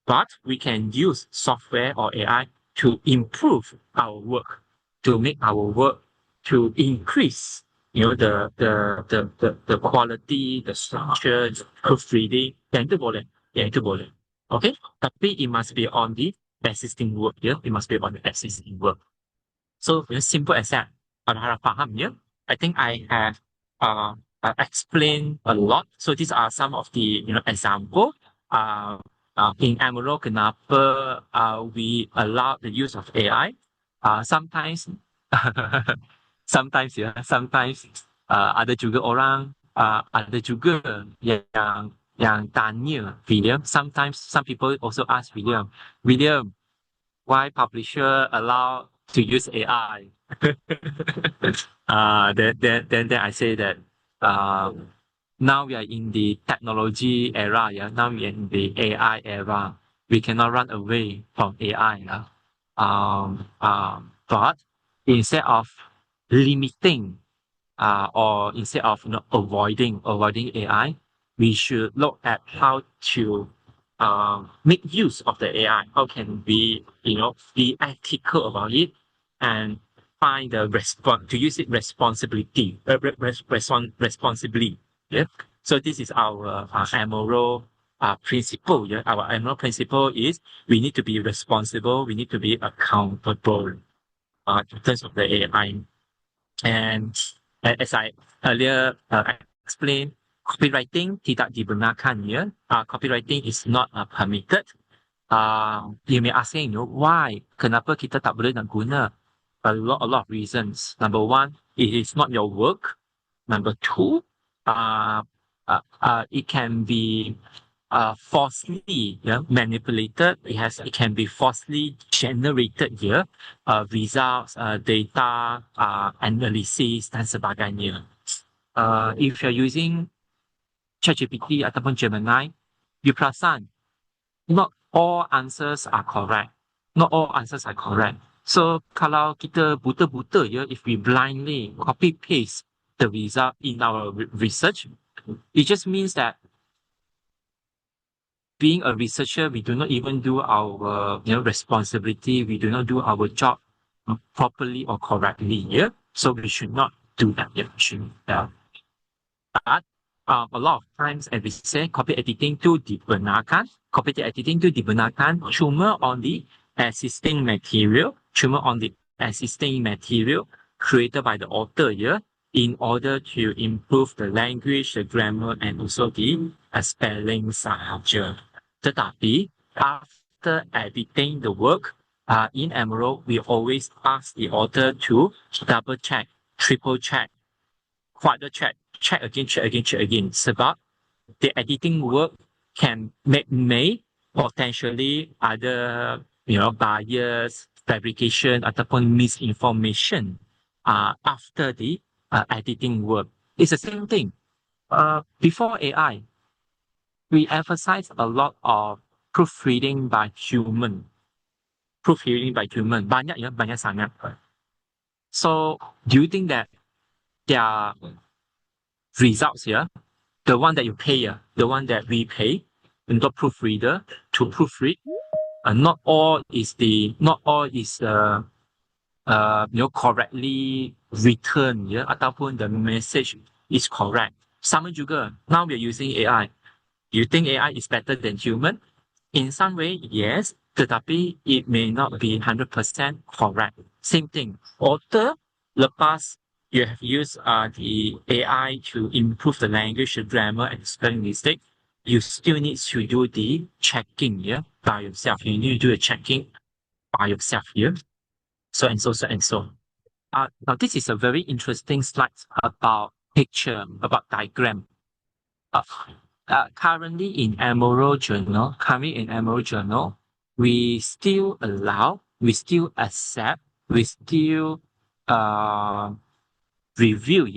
But we can use software or AI to improve our work, to make our work to increase, the quality, the structure, the proofreading, yang itu boleh. Okay, tapi it must be on the existing work, yeah. It must be on the existing work. So simple as that. Kalau harap faham, yeah. I think I have explained a lot. So these are some of the example. In Emerald, kenapa we allow the use of AI? Sometimes, sometimes ada juga orang, ada juga yang tanya William. Sometimes some people also ask William, why publisher allow to use AI? Then I say that now we are in the technology era. Yeah, now we are in the AI era. We cannot run away from AI. But instead of limiting or instead of avoiding AI, we should look at how to make use of the AI. How can we be ethical about it and find the to use it responsibly. Yeah. So this is our Emerald principle. Yeah, our Emerald principle is we need to be responsible. We need to be accountable in terms of the AI. And as I earlier explained, copywriting tidak dibenarkan. Yeah, copywriting is not permitted. You may ask me, why? Kenapa kita tak boleh nak guna? A lot of reasons. Number one, it is not your work. Number two, it can be falsely manipulated. It can be falsely generated here. Results, data, analysis dan sebagainya. If you're using ChatGPT ataupun Gemini, you perasan not all answers are correct. Not all answers are correct. So kalau kita buta-buta if we blindly copy paste the result in our research, it just means that being a researcher, we do not even do our responsibility. We do not do our job properly or correctly. Yeah, so we should not do that. Yeah, we shouldn't. But a lot of times, as we say, copy editing tu dibenarkan. Copy editing tu dibenarkan cuma on the existing material, created by the author here, in order to improve the language, the grammar, and also the spelling sahaja. Tetapi after editing the work in Emerald, we always ask the author to double check, triple check, quadruple check again. Sebab the editing work may potentially other bias, fabrication ataupun misinformation after the editing work. It's the same thing. Before AI, we emphasize a lot of proofreading by human. Banyak sangat. So, do you think that their results here, the one that you pay, the one that we pay, untuk proofreader to proofread, not all is correctly written, ataupun the message is correct. Sama juga, now we are using AI. Do you think AI is better than human? In some way, yes, tetapi it may not be 100% correct. Same thing. Author, lepas you have used the AI to improve the language, the grammar, and spelling mistake, you still need to do the checking by yourself. You need to do the checking by yourself here. So and so. Now this is a very interesting slide about picture, about diagram. Currently in Emerald Journal, we still allow, we still accept, we still review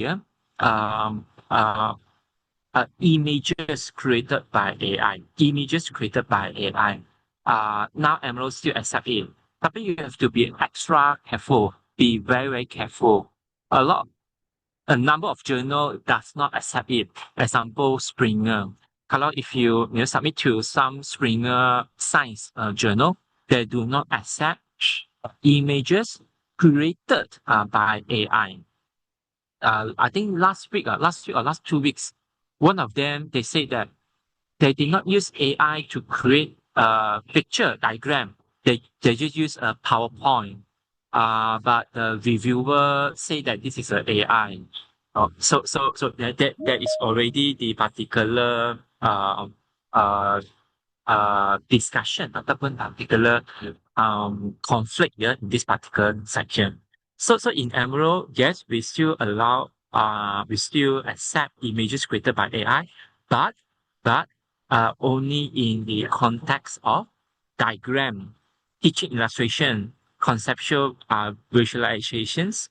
images created by AI. Now Emerald still accept it. But you have to be extra careful. Be very, very careful. A number of journal does not accept it. Example, Springer. Kalau if you submit to some Springer science journal, they do not accept images created by AI. I think last week or last 2 weeks, one of them, they said that they did not use AI to create a picture diagram. They just use a PowerPoint. But the reviewer say that this is an AI. So that is already the particular discussion ataupun particular conflict in this particular section. So in Emerald, yes, we still accept images created by AI, but only in the context of diagram, teaching illustration, conceptual visualizations,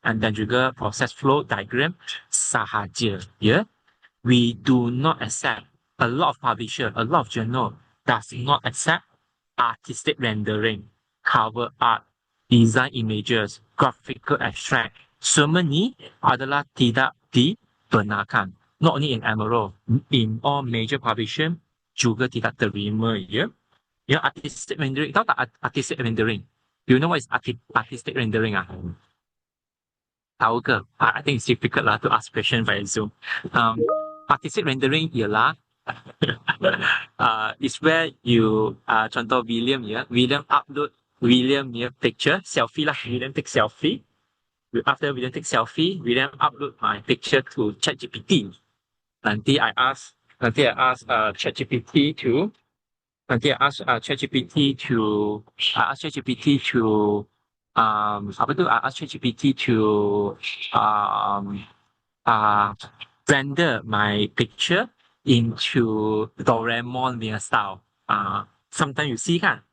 and dan juga process flow diagram sahaja. Yeah, we do not accept. A lot of publisher, a lot of journal does not accept artistic rendering, cover art, design images, graphical abstract. Semua ni adalah tidak dibenarkan. Not only in Emerald, in all major publication juga tidak terima. Ya, artistic rendering. Tahu tak artistic rendering? Do you know what is artistic rendering? Tahu ke? I think it's difficult lah to ask question via Zoom. Artistic rendering ialah is where you contoh William upload William picture selfie lah. William take selfie. After William take selfie, William upload my picture to ChatGPT. Nanti I ask ChatGPT to render my picture into Doraemon punya style. Sometimes you see kan,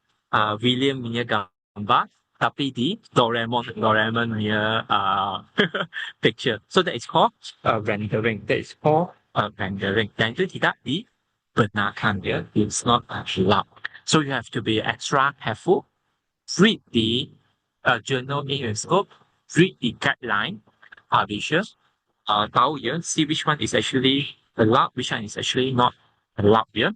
William punya gambar tapi di Doraemon punya picture. So that is called rendering. That is called rendering. Dan itu tidak dibenarkan dia. It's not allowed. So you have to be extra careful. Read the journal aim and scope. Read the guideline. Publishers. Tahu ya, see which one is actually allowed, which one is actually not allowed. Yeah.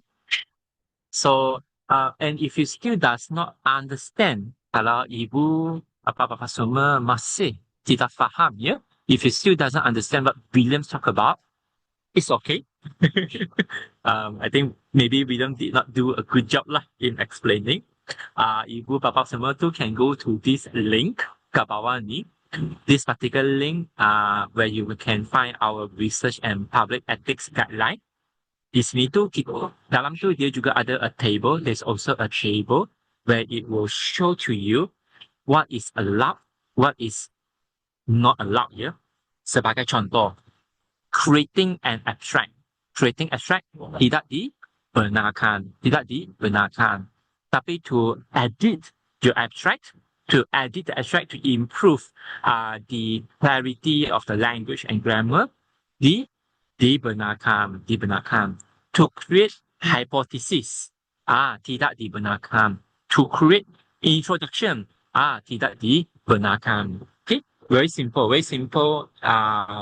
So and if you still does not understand, kalau ibu apa-apa semua masih tidak faham, ya, if you still doesn't understand what William talk about, it's okay. I think maybe William did not do a good job lah in explaining. Ibu bapa semua tu can go to this link kat bawah ni. This particular link where you can find our research and public ethics guideline. Di sini tu dalam tu dia juga ada a table. There's also a table where it will show to you what is allowed, what is not allowed. Ya, sebagai contoh, creating an abstract. Creating abstract tidak dibenarkan. Tapi to edit your abstract, to improve the clarity of the language and grammar, dibenarkan. To create hypothesis, tidak dibenarkan. To create introduction, tidak dibenarkan. Okay, very simple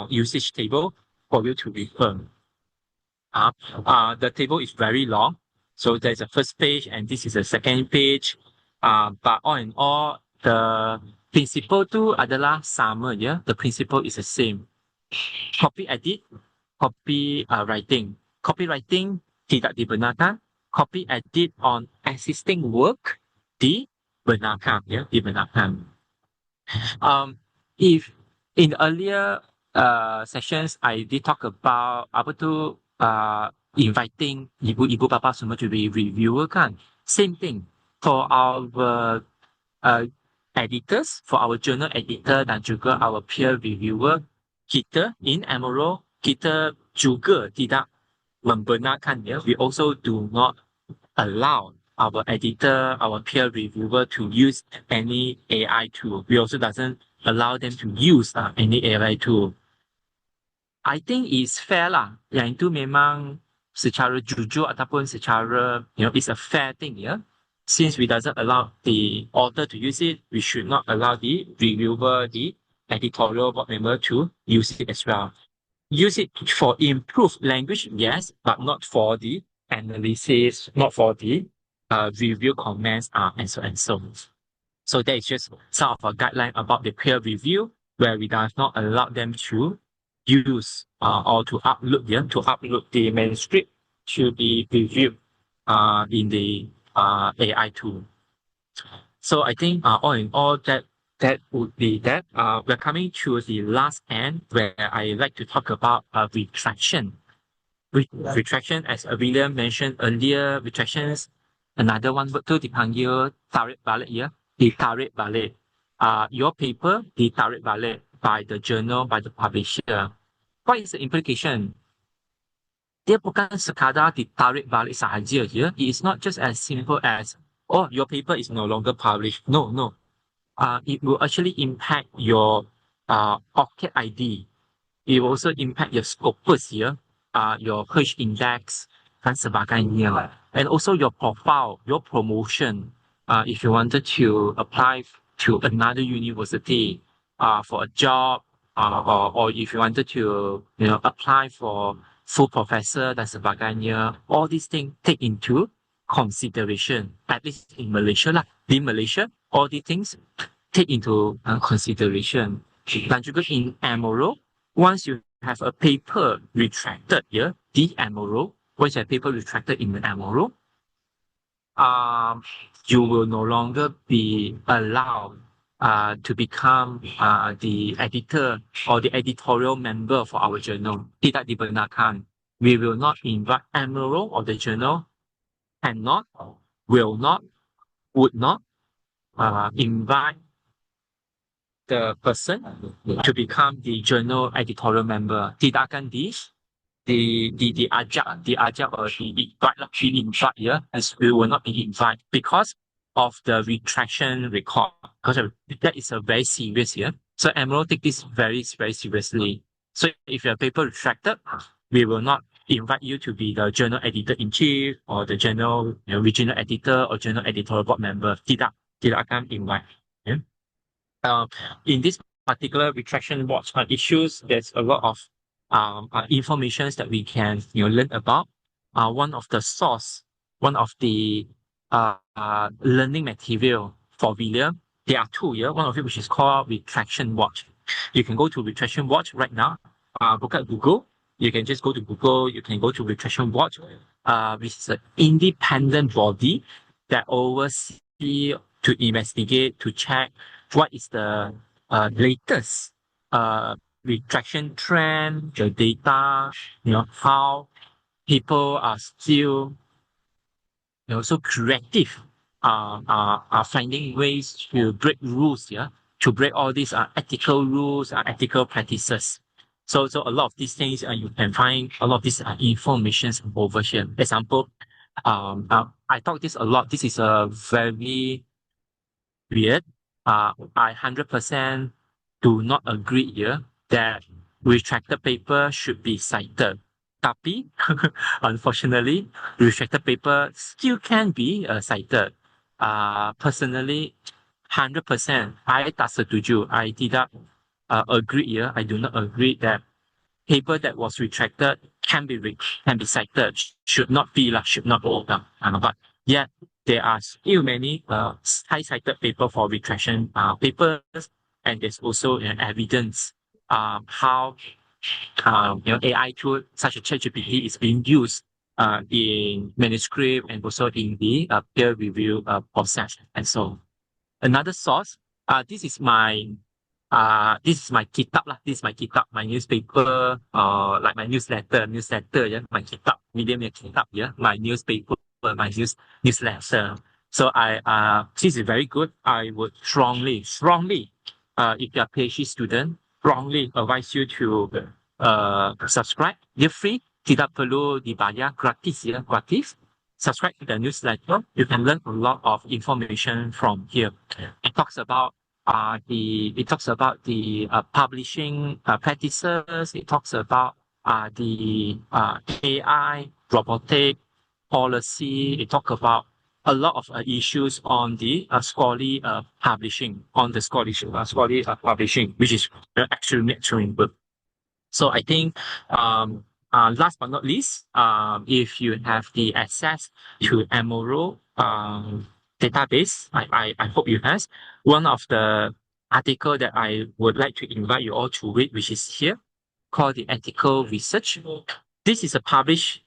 usage table for you to refer. The table is very long, so there's a first page and this is a second page. But all in all, the principle tu adalah sama, ya. The principle is the same. Copy edit, copy writing. Copywriting tidak dibenarkan. Copy edit on existing work dibenarkan, ya, dibenarkan. If in earlier sessions I did talk about inviting ibu bapa semua to be reviewer kan. Same thing for our editors, for our journal editor dan juga our peer reviewer, kita in Emerald, kita juga tidak membenarkan, ya. We also do not allow our editor, our peer reviewer to use any AI tool. We also doesn't allow them to use any AI tool. I think it's fair lah. Yang itu memang secara jujur ataupun secara, it's a fair thing, ya. Since we doesn't allow the author to use it, we should not allow the reviewer, the editorial board member to use it as well. Use it for improved language, yes, but not for the analysis, not for the review comments, and so and so. So that is just some of a guideline about the peer review, where we does not allow them to use or to upload the manuscript to be reviewed in the AI tool. So I think all in all, that would be that. We're coming to the last end, where I like to talk about retraction. Retraction, as William mentioned earlier, retractions, another one word tu dipanggil tarik balik ya. Ditarik balik. Your paper ditarik balik by the journal, by the publisher. What is the implication? Dia bukan sekadar ditarik balik sahaja ya. It is not just as simple as, oh, your paper is no longer published. No. It will actually impact your ORCID ID. It will also impact your scopus here, your H index, dan sebagainya. And also your profile, your promotion. If you wanted to apply to another university for a job, or if you wanted to apply for full professor dan sebagainya, all these things take into consideration, at least in Malaysia lah. In Malaysia, all these things take into consideration. Dan juga in Emerald, once you have a paper retracted here, the Emerald, once you have paper retracted in the Emerald, you will no longer be allowed to become the editor or the editorial member for our journal. Tidak dibenarkan. We will not invite Emerald or the journal, cannot, will not, would not invite the person to become the journal editorial member. Tidak akan diajak or invite here, as we will not be invited because of the retraction record. Because that is a very serious here. So Emerald take this very, very seriously. So if your paper retracted, we will not invite you to be the journal editor-in-chief or the journal regional editor or journal editorial board member. Tidak akan invite. Yeah? In this particular retraction watch issues, there's a lot of information that we can learn about. One of the source, one of the learning material for William, there are two here. One of it which is called Retraction Watch. You can go to Retraction Watch right now. Look at Google. You can just go to Google. You can go to Retraction Watch, which is an independent body that oversees to investigate, to check what is the latest retraction trend, the data, how people are still so creative, are finding ways to break rules, to break all these ethical rules, ethical practices. So a lot of these things you can find a lot of these information over here. Example, I talk this a lot. This is a very weird. I 100% do not agree here that retracted paper should be cited. Tapi, unfortunately, retracted paper still can be cited. Personally, 100%, I tak setuju. I tidak agree here. I do not agree that paper that was retracted can be cited. Should not be. But yet, there are still many high cited paper for retraction papers, and there's also evidence how AI tool such as ChatGPT is being used in manuscript and also in the peer review process. And so, another source. This is my kitab lah. This is my kitab, my newspaper, like my newsletter, yeah, my kitab, medium kitab, yeah, my newspaper, my newsletter. So this is very good. I would strongly, if you're a PhD student, strongly advise you to subscribe. They're free. Tidak perlu dibayar, gratis, yeah, gratis. Subscribe to the newsletter. You can learn a lot of information from here. It talks about the publishing practices. It talks about the AI, robotic policy. It talks about a lot of issues on the scholarly publishing, publishing, which is extremely good. So I think last but not least, if you have the access to Emerald database, I hope you have, one of the article that I would like to invite you all to read, which is here, called the Ethical Research. This is a published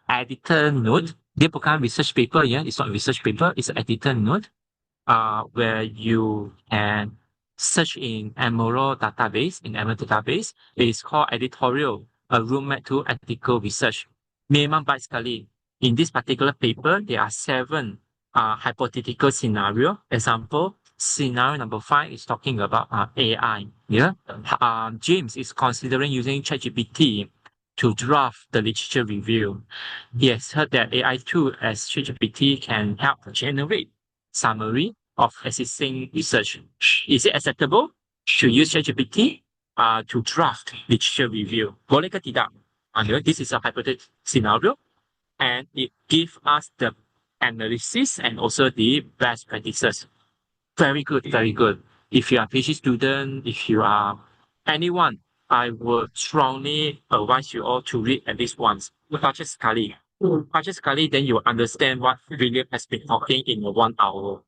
editor note. Dia bukan research paper, yeah. It's not a research paper. It's an editor note, where you can search in Emerald database. In Emerald database, it is called editorial, a roadmap to ethical research. Memang baik sekali. In this particular paper, there are 7 hypothetical scenario. Example, scenario number 5 is talking about AI. Yeah, James is considering using ChatGPT to draft the literature review. He has heard that AI tool as ChatGPT can help generate summary of existing research. Is it acceptable to use ChatGPT to draft literature review? Boleh ke tidak? This is a hypothetical scenario, and it gives us the analysis and also the best practices. Very good, very good. If you are a PhD student, if you are anyone, I would strongly advise you all to read at least once. Baca sekali. Baca sekali, then you will understand what William has been talking in 1 hour.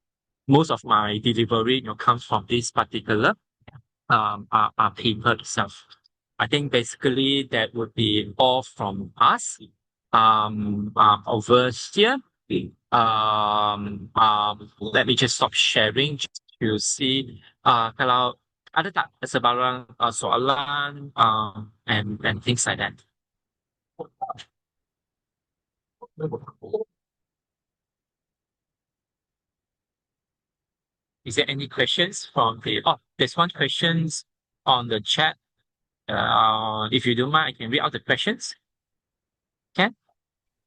Most of my delivery comes from this particular paper itself. I think basically that would be all from us. Over here, let me just stop sharing just to see kalau ada tak sebarang soalan and things like that. Is there any questions from the... Oh, there's one questions on the chat. If you don't mind, I can read out the questions. Can?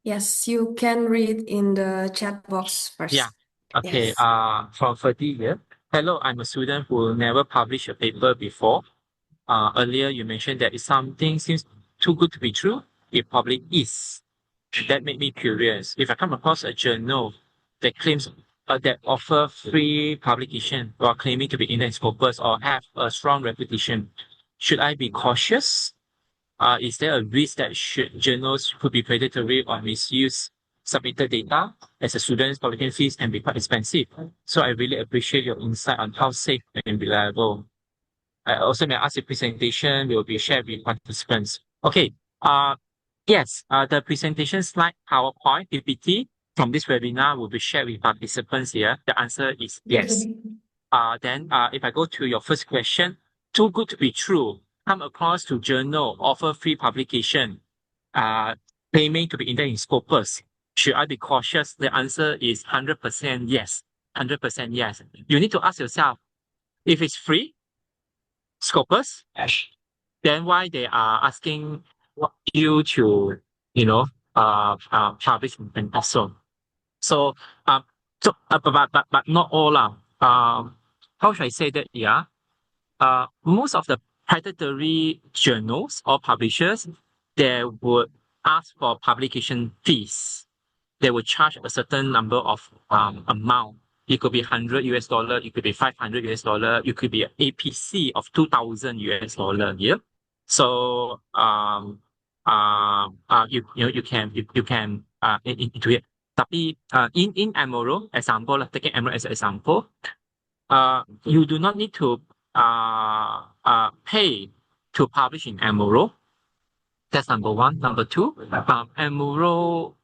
Yes, you can read in the chat box first. Yeah. Okay. Yes. From Ferdy here. Hello, I'm a student who never published a paper before. Earlier you mentioned that if something seems too good to be true, it probably is. That made me curious. If I come across a journal that claims that offer free publication while claiming to be index scopus or have a strong reputation, should I be cautious? Is there a risk that journals could be predatory or misuse submitted data? As a student, publication fees can be quite expensive. So I really appreciate your insight on how safe and reliable. I also may ask the presentation will be shared with participants. Okay. Yes, the presentation slide, PowerPoint, PPT from this webinar will be shared with participants here. The answer is yes. Then if I go to your first question, too good to be true. Come across to journal, offer free publication, claiming to be index in scopus. Should I be cautious? The answer is 100% yes. 100% yes. You need to ask yourself, if it's free, scopus, then why they are asking you to, publish and so. So, but not all. How should I say that? Yeah. Most of the predatory journals or publishers, they would ask for publication fees. They would charge a certain number of amount. It could be $100, it could be $500, it could be an APC of $2,000. Yeah. So you can into it. Tapi in Emerald example, taking Emerald as an example, you do not need to pay to publish in Emerald. That's number one. Number two, Emerald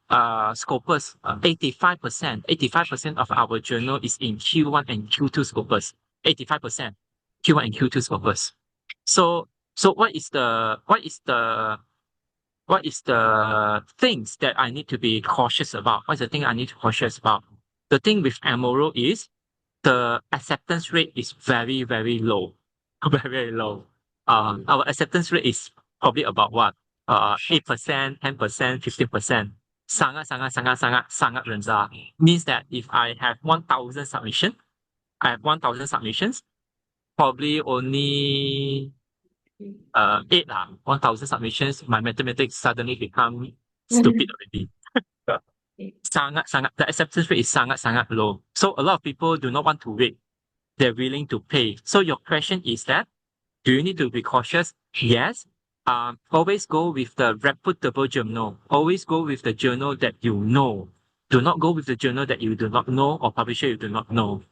scopus, 85% of our journal is in Q1 and Q2 scopus. 85% Q1 and Q2 scopus. So what is the things that I need to be cautious about? What's the thing I need to be cautious about? The thing with Emerald is the acceptance rate is very, very low. Very, very low. Our acceptance rate is probably about what? 8%, 10%, 15%. Sangat rendah. Means that if I have 1,000 submissions, probably only 8 1,000 submissions, my mathematics suddenly become stupid already. The acceptance rate is sangat low. So a lot of people do not want to wait. They're willing to pay. So your question is that, do you need to be cautious? Yes, always go with the reputable journal. Always go with the journal that you know. Do not go with the journal that you do not know or publisher you do not know.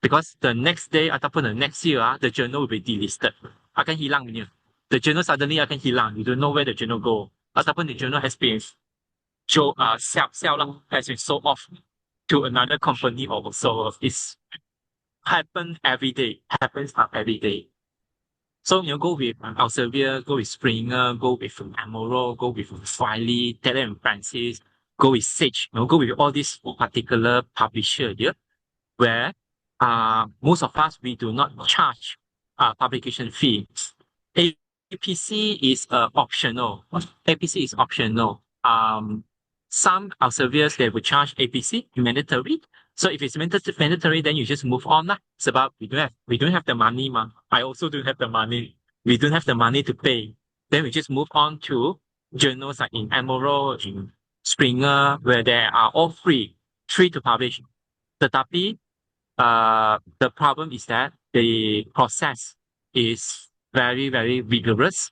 Because the next day ataupun the next year, the journal will be delisted. Akan hilang punya. The journal suddenly akan hilang. You don't know where the journal go. Ataupun the journal has been sell lah, has been sold off to another company or so. It's happens every day. Happens every day. So you go with Elsevier, go with Springer, go with Emerald, go with Wiley, Taylor and Francis, go with Sage, go with all these particular publisher here, where most of us we do not charge publication fee. APC is optional. APC is optional. Some Elseviers they will charge APC mandatory. So if it's mandatory, then you just move on lah. Sebab we don't have the money, ma. I also don't have the money. We don't have the money to pay. Then we just move on to journals like in Emerald, in Springer, where they are all free to publish. Tetapi the problem is that the process is very, very rigorous.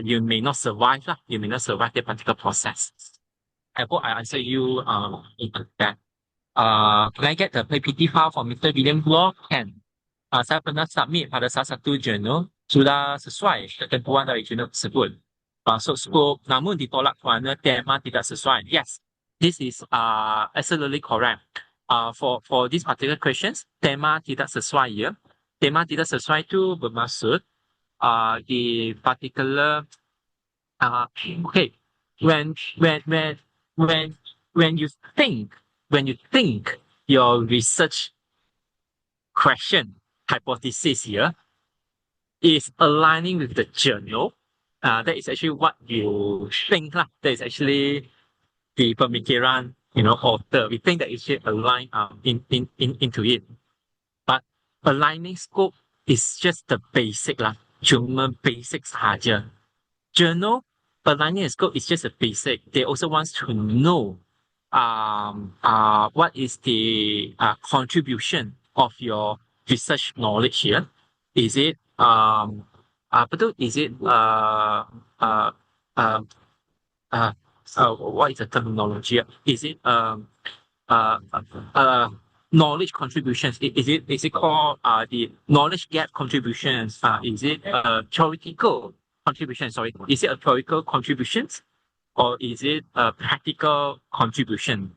You may not survive lah. You may not survive the particular process. I hope I answer you in that. Can I get the PPT file from Mr. William Law? Can. Saya pernah submit pada salah satu journal, sudah sesuai ketentuan dari jurnal tersebut. Masuk scope, namun ditolak kerana tema tidak sesuai. Yes, this is absolutely correct. For these particular questions, tema tidak sesuai ya. Tema tidak sesuai itu bermaksud the particular okay, when you think your research question hypothesis here is aligning with the journal, that is actually what you think lah. That is actually the pemikiran, author. We think that it should align into it. But aligning scope is just the basic lah. Cuma basic sahaja. Journal aligning scope is just a basic. They also want to know what is the contribution of your research knowledge here? Is it is it what is the terminology? Is it knowledge contributions? Is it called the knowledge gap contributions? Is it theoretical contribution? Sorry, is it a theoretical contributions? Or is it a practical contribution?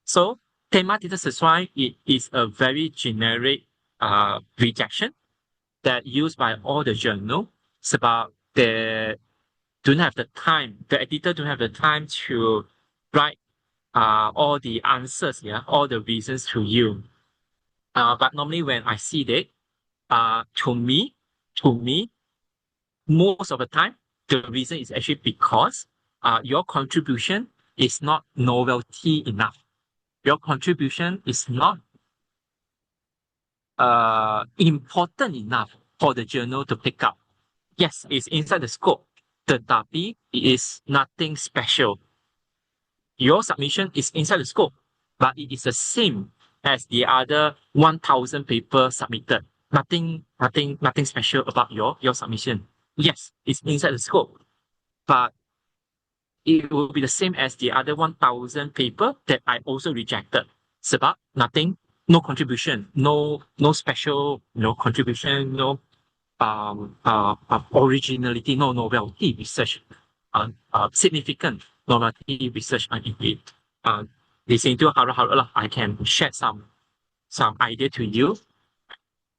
So, tema tidak sesuai, it is a very generic rejection that used by all the journal. Sebab they don't have the time, the editor don't have the time to write all the answers, all the reasons to you. But normally when I see that, to me, most of the time, the reason is actually because your contribution is not novelty enough. Your contribution is not important enough for the journal to pick up. Yes, it's inside the scope, tetapi it is nothing special. Your submission is inside the scope, but it is the same as the other 1,000 papers submitted. Nothing special about your submission. Yes, it's inside the scope, but it will be the same as the other 1,000 paper that I also rejected. Sebab nothing, no contribution, no special, contribution, no originality, no novelty research, significant novelty research in it. Di sini tu harap-harap lah I can share some idea to you.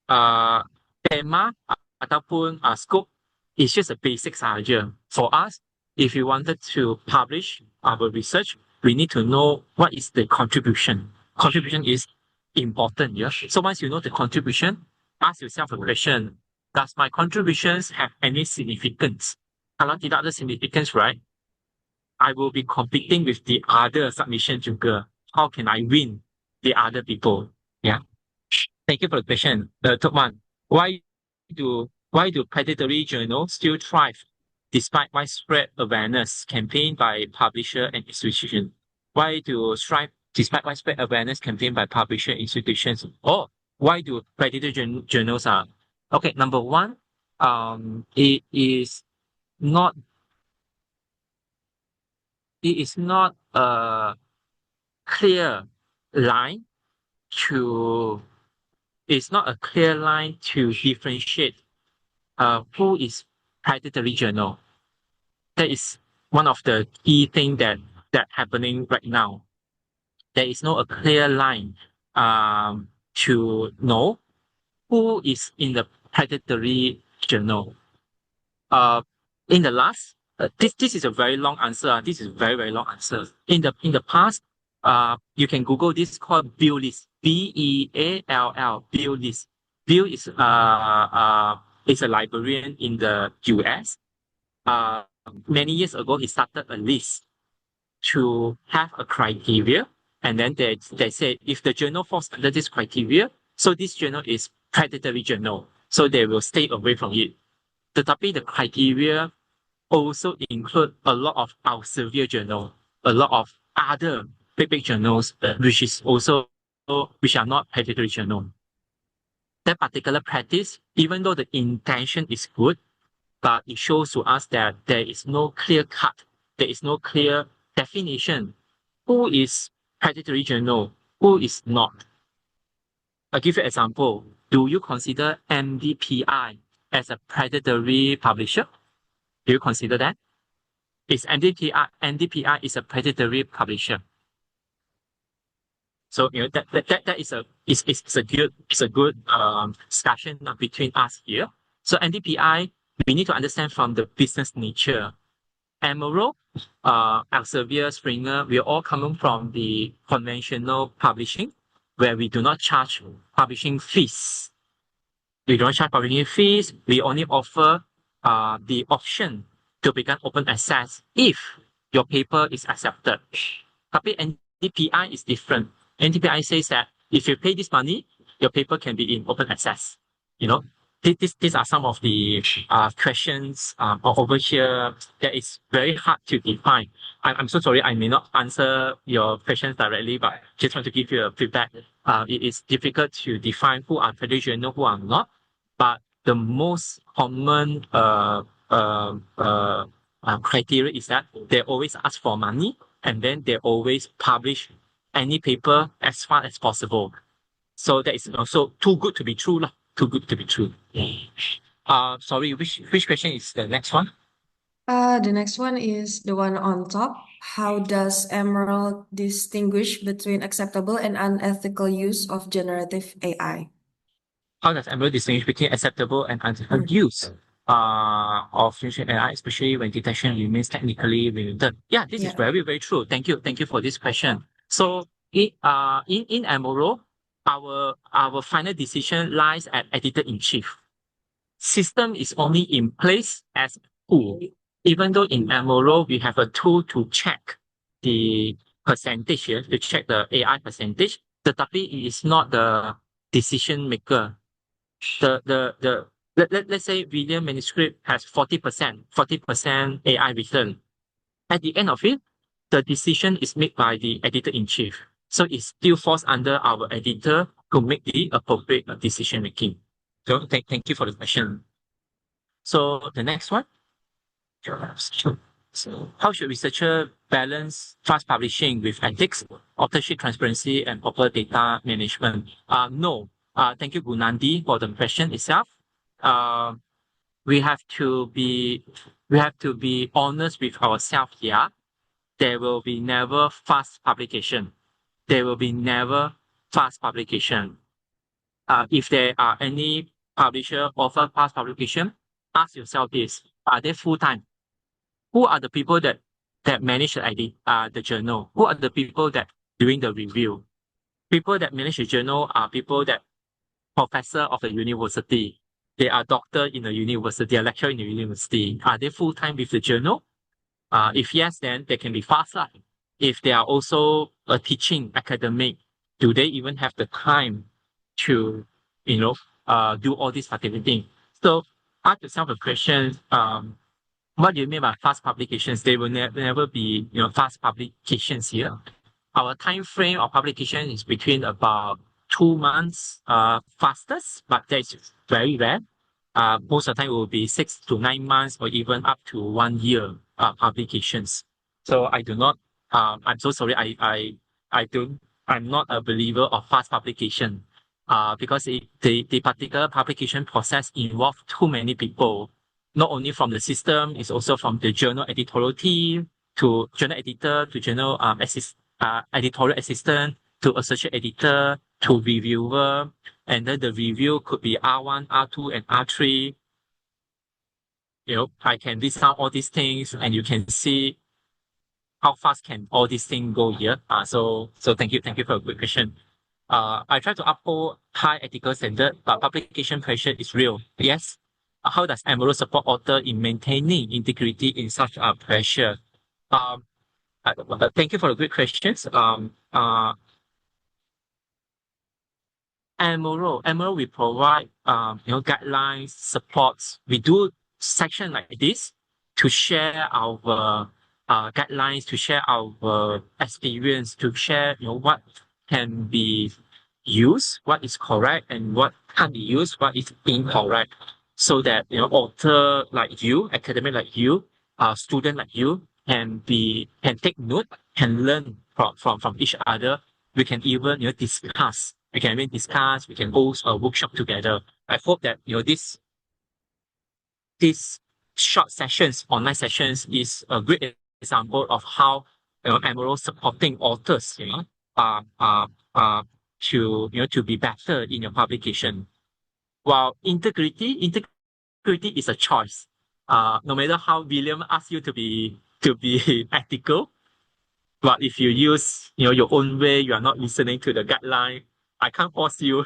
Tema ataupun scope is just a basic sahaja. For us, if you wanted to publish our research, we need to know what is the contribution. Contribution is important, yeah? So once you know the contribution, ask yourself a question. Does my contributions have any significance? Kalau tidak ada significance, right? I will be competing with the other submission juga. How can I win the other people? Yeah. Thank you for the question. The third one. Why do predatory journals still thrive despite widespread awareness campaign by publisher and institution? Why do thrive despite widespread awareness campaign by publisher institutions? Or why do predatory journals are? Okay, number one, it is not a clear line to differentiate who is predatory journal. That is one of the key things that happening right now. There is no a clear line to know who is in the predatory journal. In the last, this is a very long answer. This is a very, very long answer. In the past, you can Google this called Bill list. Beall, Bill list. Bill is a librarian in the US. Many years ago, he started a list to have a criteria, and then they say if the journal falls under this criteria, so this journal is predatory journal, so they will stay away from it. Tetapi the criteria also include a lot of Elsevier journal, a lot of other big journals, which are not predatory journal. That particular practice, even though the intention is good, but it shows to us that there is no clear cut, there is no clear definition. Who is predatory journal? Who is not? I'll give you an example. Do you consider MDPI as a predatory publisher? Do you consider that? Is NDPI is a predatory publisher? So that is a good discussion between us here. So NDPI, we need to understand from the business nature. Emerald, Elsevier, Springer, we are all coming from the conventional publishing, where we do not charge publishing fees. We don't charge publishing fees. We only offer the option to become open access if your paper is accepted. Tapi NDPI is different. NDPI says that if you pay this money, your paper can be in open access. These are some of the questions over here that is very hard to define. I'm so sorry, I may not answer your questions directly, but just want to give you a feedback. It is difficult to define who are predatory journal, who are not. But the most common criteria is that they always ask for money, and then they always publish any paper as far as possible. So that is also too good to be true. Too good to be true. Sorry, which question is the next one? The next one is the one on top. How does Emerald distinguish between acceptable and unethical use of generative AI? How does Emerald distinguish between acceptable and unethical use of generative AI, especially when detection remains technically limited? Yeah, this is very, very true. Thank you for this question. So in Emerald, our final decision lies at editor-in-chief. System is only in place as a tool. Even though in Emerald, we have a tool to check the percentage here, to check the AI percentage, tetapi it is not the decision maker. Let's say William manuscript has 40% AI written. At the end of it, the decision is made by the editor-in-chief. So it still falls under our editor to make the appropriate decision making. So thank you for the question. So the next one. So how should researcher balance fast publishing with ethics, authorship transparency, and proper data management? No. Thank you, Gunandi, for the question itself. We have to be honest with ourselves here. There will be never fast publication. There will be never fast publication. If there are any publisher offer fast publication, ask yourself this: are they full time? Who are the people that manage the journal? Who are the people that doing the review? People that manage the journal are people that professor of the university. They are doctor in the university, they are lecturer in the university. Are they full time with the journal? If yes, then they can be fast. If they are also a teaching academic, do they even have the time to, do all these particular things? So ask yourself a question, what do you mean by fast publications? They will never be, fast publications here. Our time frame of publication is between about 2 months fastest, but that is very rare. most of the time it will be 6 to 9 months or even up to 1 year publications. So I do not, I'm so sorry, I'm not a believer of fast publication because the particular publication process involves too many people, not only from the system, it's also from the journal editorial team to journal editor to journal editorial assistant to associate editor to reviewer, and then the review could be R1, R2, and R3. I can list out all these things, and you can see how fast can all these things go here. So thank you for a good question. I try to uphold high ethical standard, but publication pressure is real. Yes. How does Emerald support author in maintaining integrity in such a pressure? Thank you for the good questions. Emerald, we provide guidelines, supports. We do section like this to share our guidelines, to share our experience, to share what can be used, what is correct, and what can't be used, what is incorrect, so that author like you, academic like you, student like you can take note, can learn from each other. We can even discuss. We can even discuss. We can host a workshop together. I hope that these short sessions, online sessions, is a great example of how Emerald supporting authors, to be better in your publication. While integrity is a choice. No matter how William asks you to be ethical, but if you use your own way, you are not listening to the guideline, I can't force you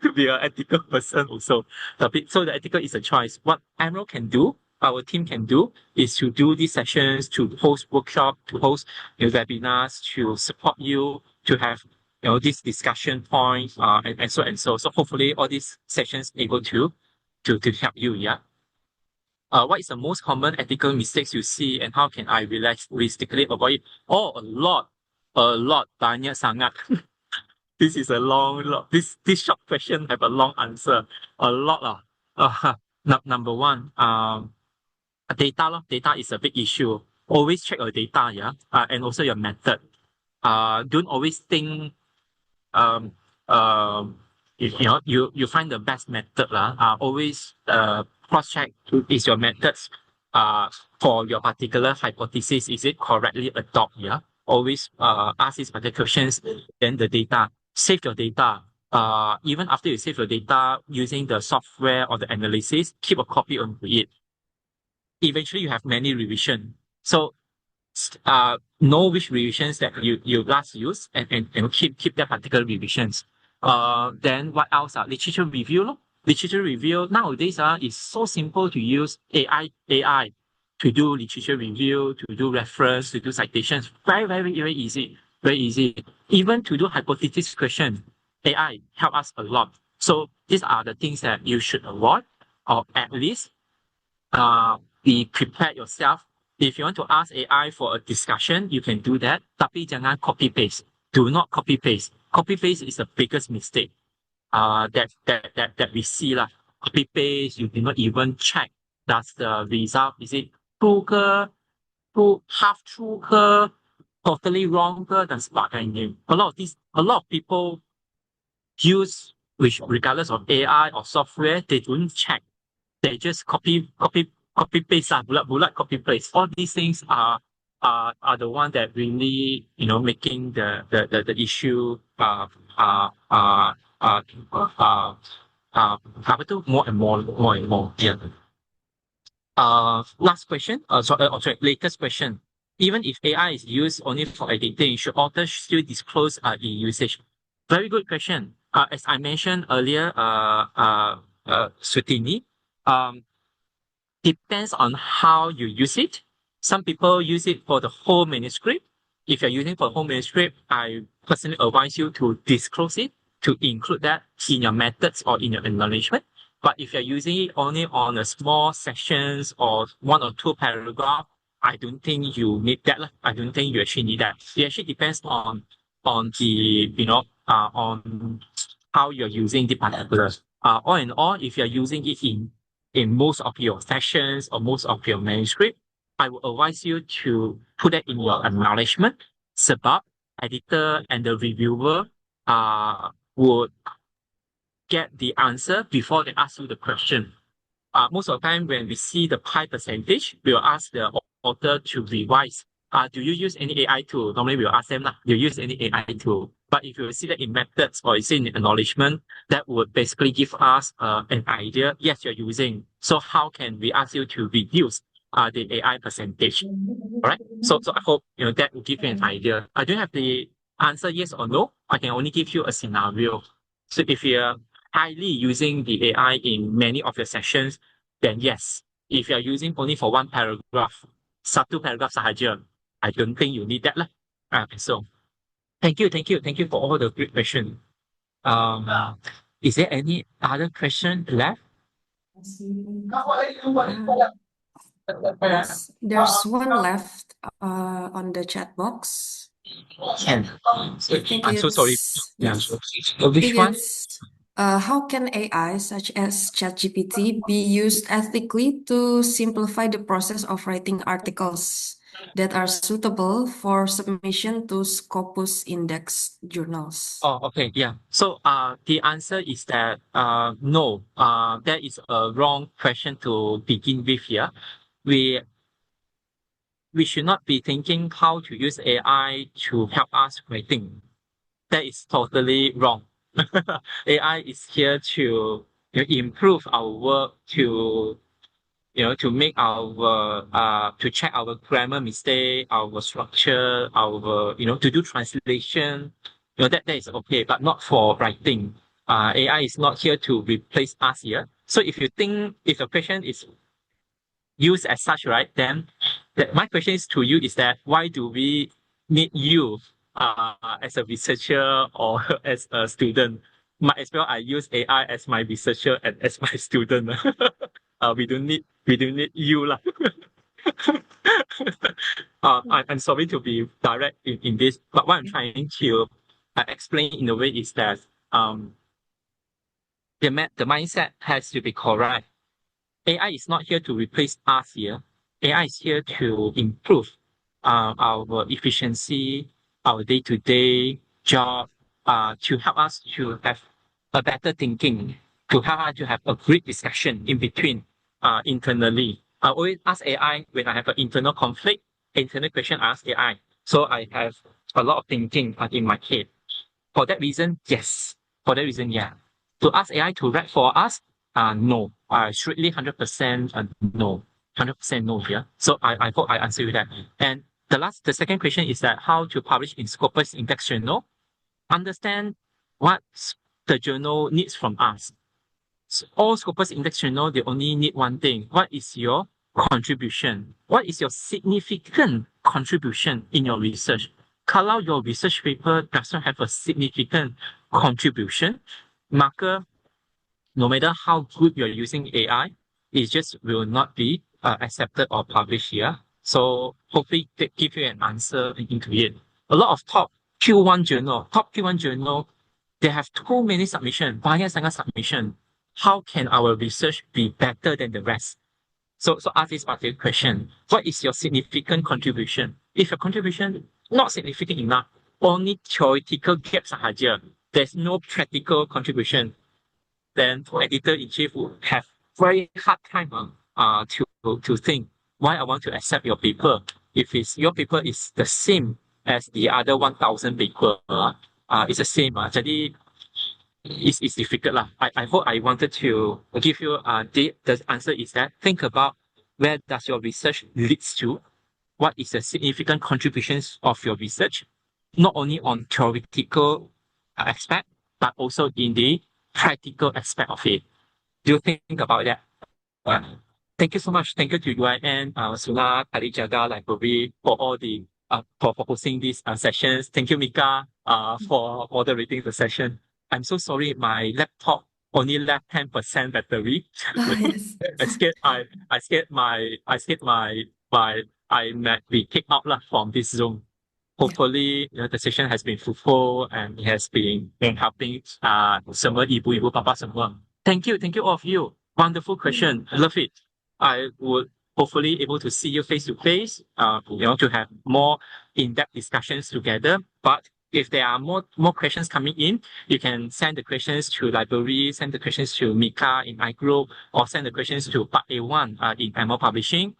to be an ethical person also. So the ethical is a choice. What Emerald can do, our team can do, is to do these sessions, to host workshops, to host webinars, to support you, to have these discussion points, and so. So hopefully all these sessions able to help you. Yeah. What is the most common ethical mistakes you see, and how can I realistically avoid it? Oh, a lot, banyak sangat. This is a long. This short question have a long answer. A lot number one, data. Data is a big issue. Always check your data, yeah, and also your method. Don't always think if you find the best method always cross-check is your methods for your particular hypothesis, is it correctly adopted? Yeah, always ask these particular questions. Then the data, save your data. Even after you save your data using the software or the analysis, keep a copy of it. Eventually you have many revision, so know which revisions that you last use and keep that particular revisions. Then what else? Literature review. Literature review nowadays is so simple to use AI to do literature review, to do reference, to do citations. Very easy. Very easy. Even to do hypothesis question, AI help us a lot. So these are the things that you should avoid, or at least be prepared yourself. If you want to ask AI for a discussion, you can do that. Tapi jangan copy paste. Do not copy paste. Copy paste is the biggest mistake that we see lah. Copy paste, you did not even check. Does the result, is it true ke, half true ke, totally wrong ke, dan sebagainya. A lot of people use, which regardless of AI or software, they don't check. They just copy paste, bulat copy paste. All these things are the one that really making the issue more and more. Yeah. Last question. Sorry, latest question. Even if AI is used only for editing, should authors still disclose in usage? Very good question. As I mentioned earlier, Sutini, depends on how you use it. Some people use it for the whole manuscript. If you're using for the whole manuscript, I personally advise you to disclose it, to include that in your methods or in your acknowledgement. But if you're using it only on a small sections or 1 or 2 paragraphs, I don't think you need that. I don't think you actually need that. It actually depends on the on how you're using the particular All in all, if you're using it in most of your sessions or most of your manuscript, I would advise you to put that in your acknowledgement. Sebab editor and the reviewer would get the answer before they ask you the question. Most of the time when we see the pi percentage, we'll ask the author to revise. Do you use any AI tool? Normally we'll ask them, do you use any AI tool? But if you see that in methods or you see in acknowledgement, that would basically give us an idea. Yes, you're using. So how can we ask you to reduce the AI percentage? All right. So I hope that will give you an idea. I don't have the answer yes or no. I can only give you a scenario. So if you're highly using the AI in many of your sessions, then yes. If you're using only for one paragraph, satu paragraph sahaja, I don't think you need that lah. So thank you for all the great questions. Is there any other question left? Yes, there's one left on the chat box. And I think I'm so sorry. yes. Which one? How can AI, such as ChatGPT, be used ethically to simplify the process of writing articles that are suitable for submission to Scopus Index journals? Oh, okay, yeah. So the answer is that no, that is a wrong question to begin with here. We should not be thinking how to use AI to help us writing. That is totally wrong. AI is here to improve our work, to make our to check our grammar mistake, our structure, our to do translation. That is okay, but not for writing. AI is not here to replace us here. So if the question is used as such, right, then my question is to you is that why do we need you as a researcher or as a student? Might as well I use AI as my researcher and as my student. We don't need you lah. I'm sorry to be direct in this, but what I'm trying to explain in a way is that the mindset has to be correct. AI is not here to replace us here. AI is here to improve our efficiency, our day-to-day job, to help us to have a better thinking, to help us to have a great discussion in between internally. I always ask AI when I have an internal conflict, internal question, I ask AI. So I have a lot of thinking in my head. For that reason, yes. For that reason, yeah. To ask AI to write for us, no. Strictly 100% no. 100% no here. So I hope I answer you that. And the second question is that how to publish in Scopus Index Journal. Understand what the journal needs from us. So all Scopus Index Journal, they only need one thing. What is your contribution? What is your significant contribution in your research? Kalau your research paper does not have a significant contribution, maka no matter how good you're using AI, it just will not be accepted or published here. So hopefully they give you an answer into it. A lot of top Q1 journal, they have too many submissions, banyak sangat submission. How can our research be better than the rest? So ask this particular question. What is your significant contribution? If your contribution not significant enough, only theoretical gaps sahaja, there's no practical contribution, then editor-in-chief will have very hard time to think why I want to accept your paper. If your paper is the same as the other 1,000 paper, it's the same. Jadi it's difficult lah. I hope I wanted to give you the answer is that think about where does your research leads to, what is the significant contributions of your research, not only on theoretical aspect, but also in the practical aspect of it. Do you think about that? Thank you so much. Thank you to UIN, Sula, Kalijaga Library for all the for hosting these sessions. Thank you, Mika, for moderating the session. I'm so sorry, my laptop only left 10% battery. Yes. I scared I might be kicked out from this Zoom. Hopefully, the session has been fruitful and it has been helping semua ibu-ibu, papa semua Thank you all of you. Wonderful question. I love it. I would hopefully able to see you face to face, to have more in-depth discussions together. But if there are more questions coming in, you can send the questions to library, send the questions to Mika in iGroup, or send the questions to Part A1 in Emerald Publishing.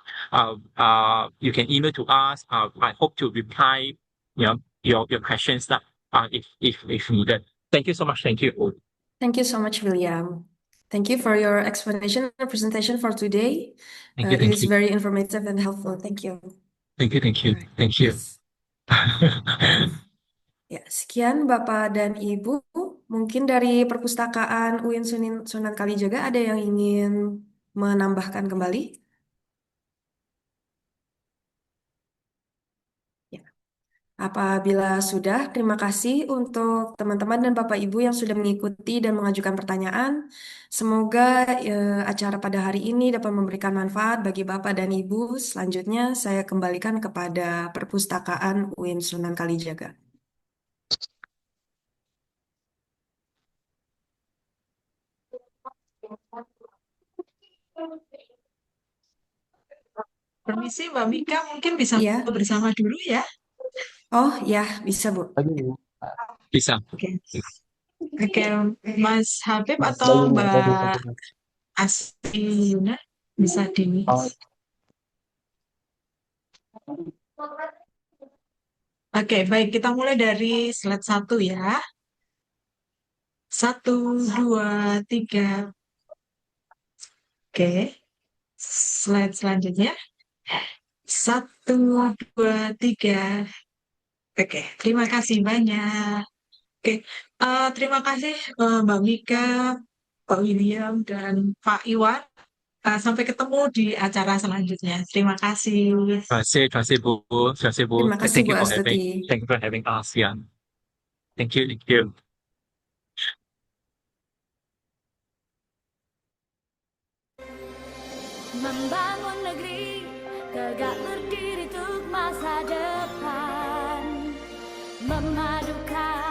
You can email to us. I hope to reply, your questions that if needed. Thank you so much. Thank you. Thank you so much, William. Thank you for your explanation and presentation for today. Thank you. It is very informative and helpful. Thank you. Thank you. Alright. Thank you. Ya, sekian Bapak dan Ibu. Mungkin dari Perpustakaan UIN Sunan Kalijaga ada yang ingin menambahkan kembali? Ya. Apabila sudah, terima kasih untuk teman-teman dan Bapak Ibu yang sudah mengikuti dan mengajukan pertanyaan. Semoga acara pada hari ini dapat memberikan manfaat bagi Bapak dan Ibu. Selanjutnya saya kembalikan kepada Perpustakaan UIN Sunan Kalijaga. Permisi Mbak Mika, mungkin bisa Iya. bersama dulu ya. Oh ya, bisa Bu. Bisa. Oke, Mas Habib atau Mbak Asri Yuna bisa di. Oke, baik, kita mulai dari slide 1 ya. 1, 2, 3. Oke, slide selanjutnya. 1, 2, 3. Oke, terima kasih banyak. Oke, terima kasih Mbak Mika, Pak William, dan Pak Iwan. Sampai ketemu di acara selanjutnya. Terima kasih. Terima kasih Bu. Terima kasih Bu Astuti. Thank you for having us. Yeah. Thank you. Membangun negeri tegak berdiri untuk masa depan, memadukan